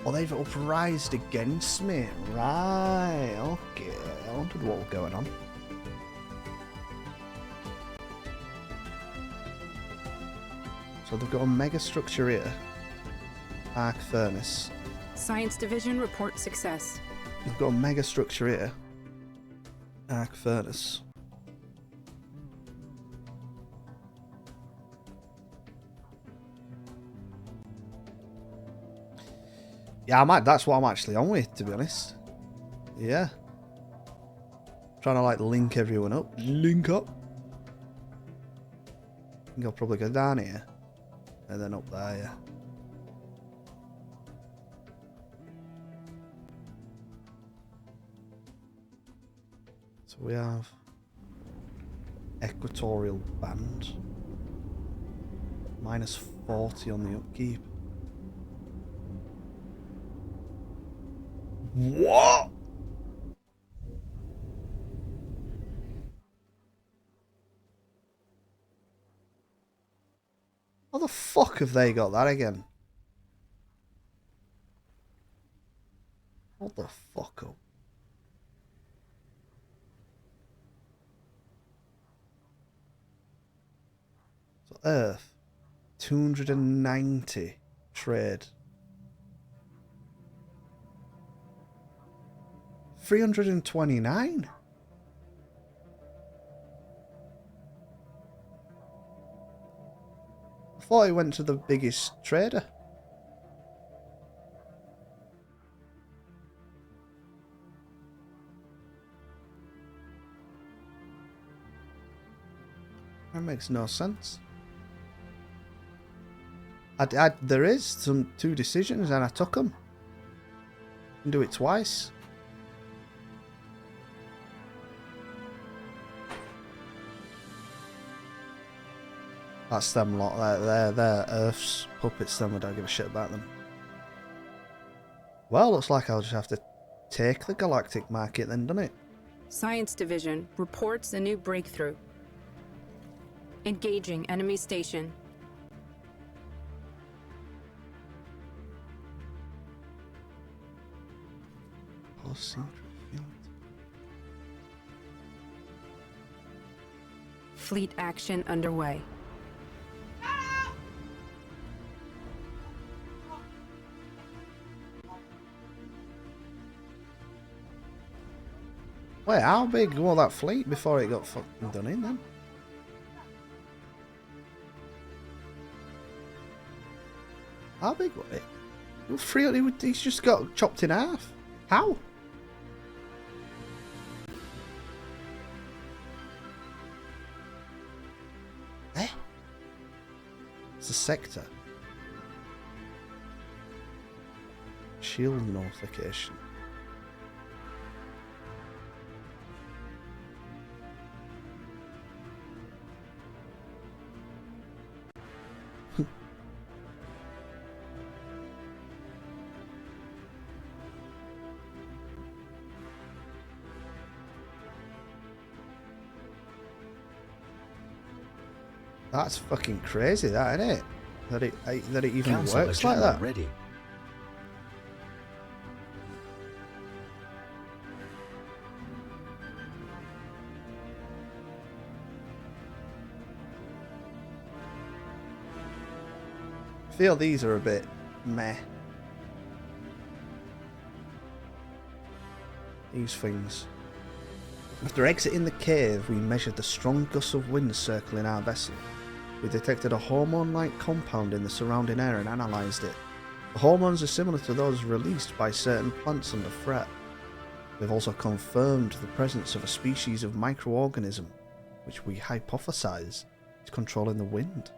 Oh, they've uprised against me. Right, okay. I wondered what was going on. So they've got a mega structure here. Arc furnace. Science Division reports success. We've got a mega structure here. Arc furnace. Yeah, that's what I'm actually on with, to be honest. Yeah. Trying to like link everyone up. Link up. I think I'll probably go down here. And then up there, yeah. So we have equatorial band, minus 40 on the upkeep. What? How the fuck have they got that again? What the fuck up? Earth, 290 trade, 329. I thought he went to the biggest trader. That makes no sense. There is two decisions and I took them. Can do it twice. That's them lot. They're Earth's puppets. Then I don't give a shit about them. Well, looks like I'll just have to take the galactic market then, doesn't it? Science Division reports a new breakthrough. Engaging enemy station. Fleet action underway. Wait, how big was that fleet before it got fucking done in then? How big was it? He's just got chopped in half. How? It's a sector. Shield notification. That's fucking crazy, that, isn't it? That it even Council works like agenda that. ready. I feel these are a bit meh. These things. After exiting the cave, we measured the strong gusts of wind circling our vessel. We detected a hormone-like compound in the surrounding air and analysed it. The hormones are similar to those released by certain plants under threat. We've also confirmed the presence of a species of microorganism, which we hypothesize is controlling the wind.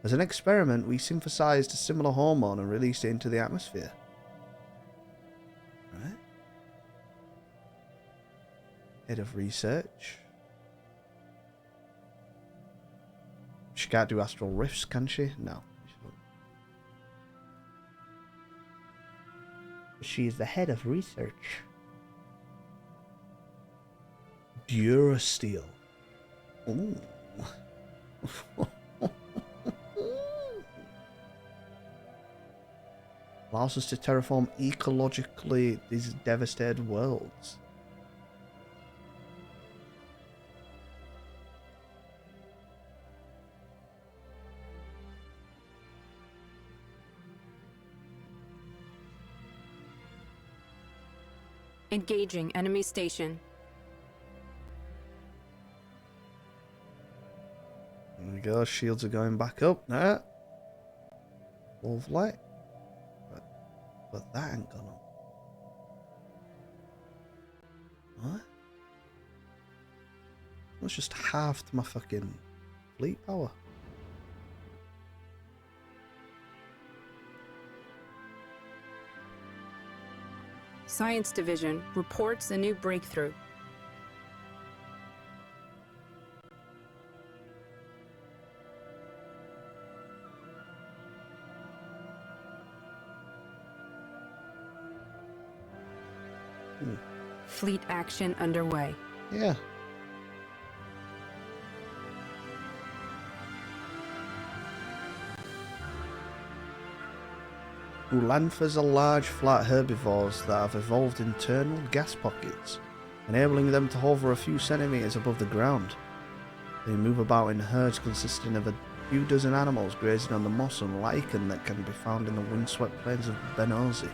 As an experiment, we synthesized a similar hormone and released it into the atmosphere. Right? Head of research. She can't do astral rifts, can she? No. She is the head of research. Durasteel. Ooh. Allows us to terraform ecologically these devastated worlds. Engaging enemy station. There we go, shields are going back up now. Lovely. But that ain't gone up. What? That's just halved my fucking fleet power. Science Division reports a new breakthrough. Fleet action underway. Yeah. Ulanthas are large, flat herbivores that have evolved internal gas pockets, enabling them to hover a few centimeters above the ground. They move about in herds consisting of a few dozen animals grazing on the moss and lichen that can be found in the windswept plains of Benozi.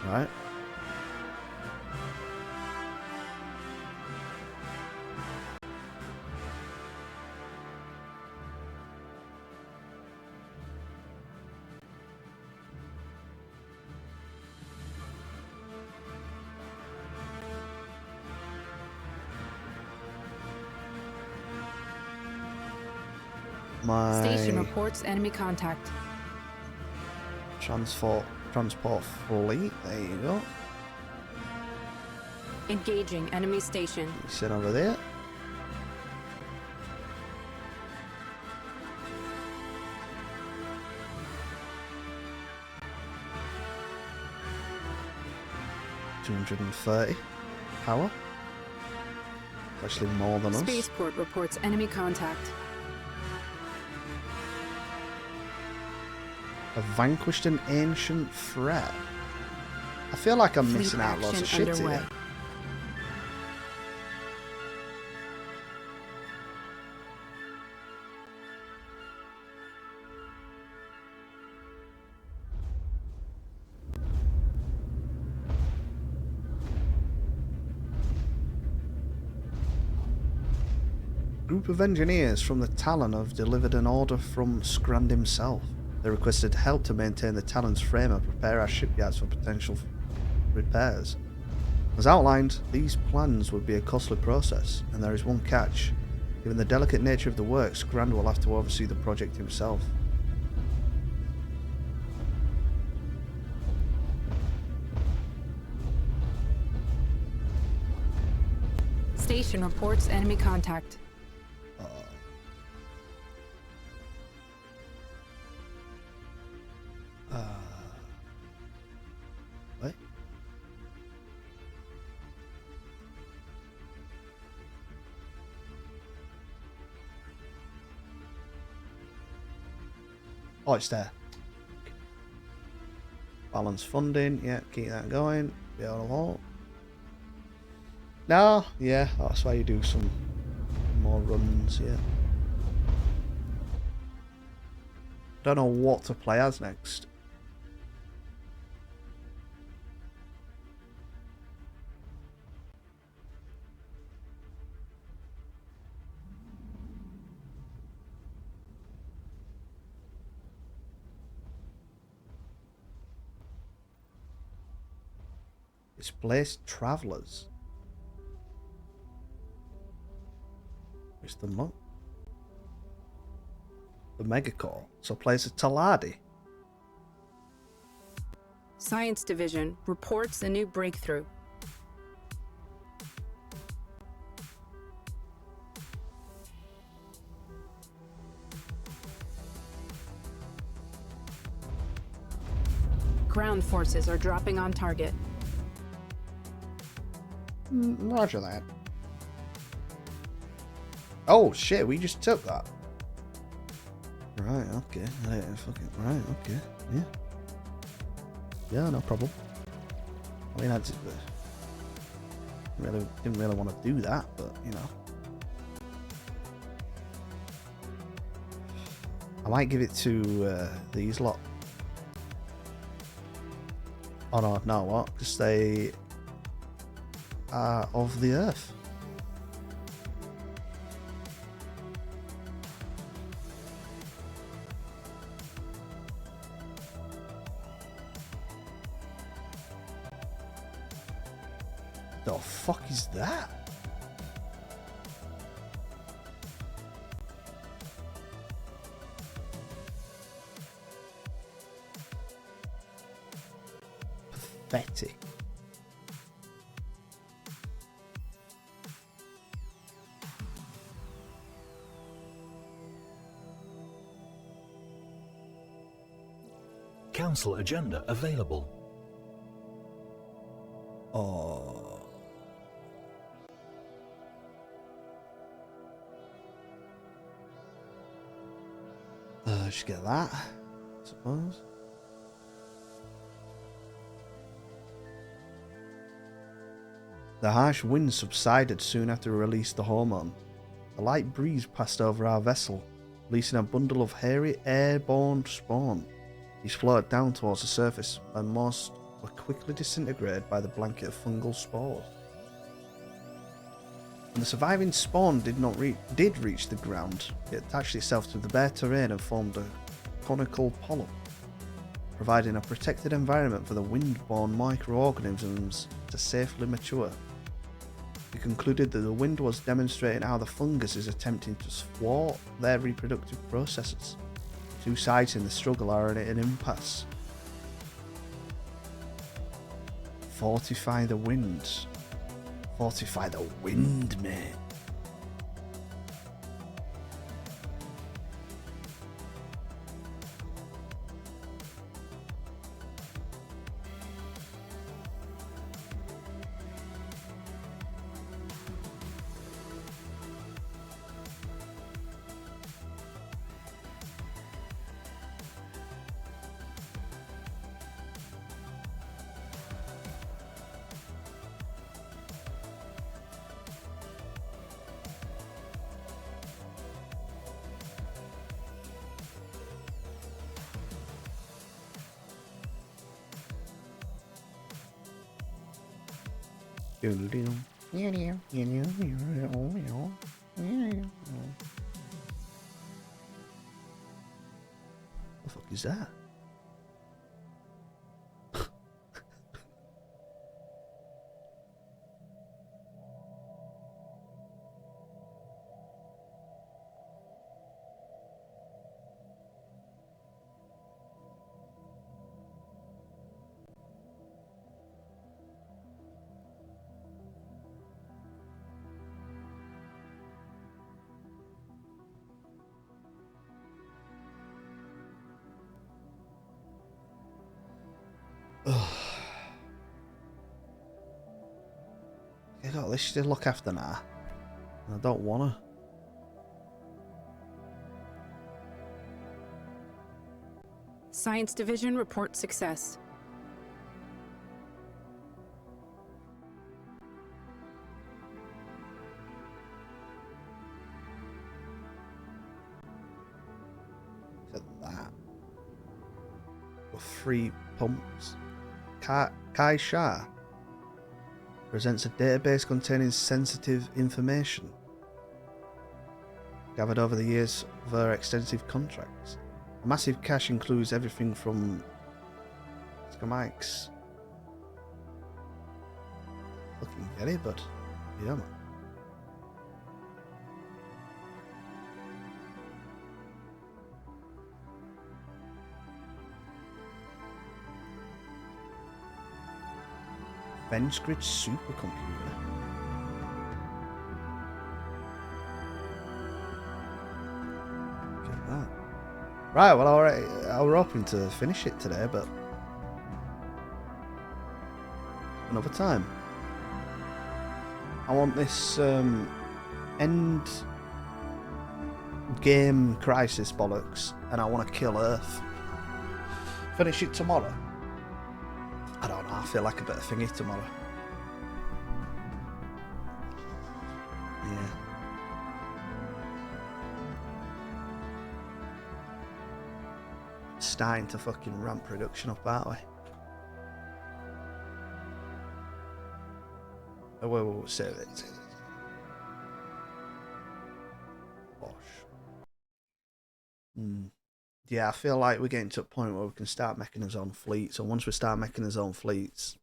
Right? Station reports enemy contact. Transport fleet, there you go. Engaging enemy station. You sit over there. $230 power. Actually more than us. Spaceport reports enemy contact. Have vanquished an ancient threat. I feel like I'm Fleet missing out lots of shit underway. here. A group of engineers from the Talon have delivered an order from Scrand himself. They requested help to maintain the Talon's frame and prepare our shipyards for potential repairs. As outlined, these plans would be a costly process, and there is one catch. Given the delicate nature of the work, Scrand will have to oversee the project himself. Station reports enemy contact. What? Oh, it's there. Balance funding. Yeah, keep that going. Be able to vote. No, yeah, that's why you do some more runs, yeah. Don't know what to play as next. Displaced travelers. It's the monk. The Megacore. So plays a Taladi. Science Division reports a new breakthrough. Ground forces are dropping on target. Roger that. Oh shit, we just took that. Right, okay. Right, okay. Yeah. Yeah, no problem. I mean, I didn't really want to do that, but you know. I might give it to these lot. Oh no, what? Because they are of the Earth. The fuck is that? Pathetic. Council agenda available. Oh. Should get that, I suppose. The harsh wind subsided soon after we released the hormone. A light breeze passed over our vessel, releasing a bundle of hairy airborne spawn. These floated down towards the surface, and most were quickly disintegrated by the blanket of fungal spores. When the surviving spawn did reach the ground, it attached itself to the bare terrain and formed a conical polyp, providing a protected environment for the wind-borne microorganisms to safely mature. We concluded that the wind was demonstrating how the fungus is attempting to thwart their reproductive processes. The two sides in the struggle are at an impasse. Fortify the wind. Fortify the wind, mate. The fuck is that? I got this to look after now. I don't wanna. Science Division reports success. Look at that. With 3 pumps. Kai Shah presents a database containing sensitive information gathered over the years of her extensive contracts. A massive cache includes everything from schematics. Looking get it, but yeah, man. Venskrid supercomputer. Look at that. Right, well, alright, I was hoping to finish it today, but another time. I want this end game crisis bollocks, and I want to kill Earth. Finish it tomorrow. I don't know, I feel like a bit of thingy tomorrow. Yeah. Starting to fucking ramp production up, aren't we? Oh, wait, save it. Bosh. Yeah, I feel like we're getting to a point where we can start making our own fleets. And once we start making our own fleets,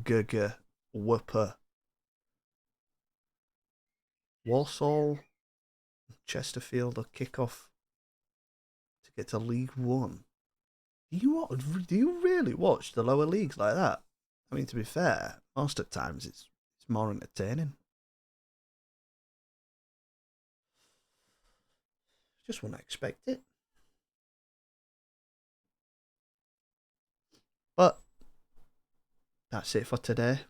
Giga, Whooper, Walsall, Chesterfield will kick off to get to League One. Do you really watch the lower leagues like that? I mean, to be fair, most of the times it's more entertaining. Just wouldn't expect it. But that's it for today.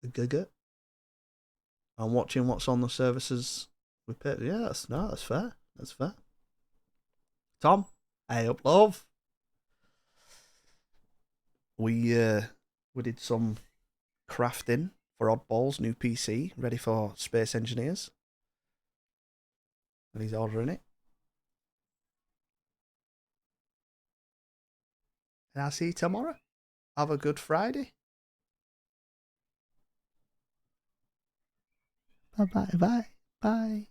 The Giga. I'm watching what's on the services we pay. Yeah, that's fair. That's fair. Tom, hey up, love. We did some crafting for Oddball's new PC, ready for Space Engineers. And he's ordering it. And I'll see you tomorrow. Have a good Friday. Bye.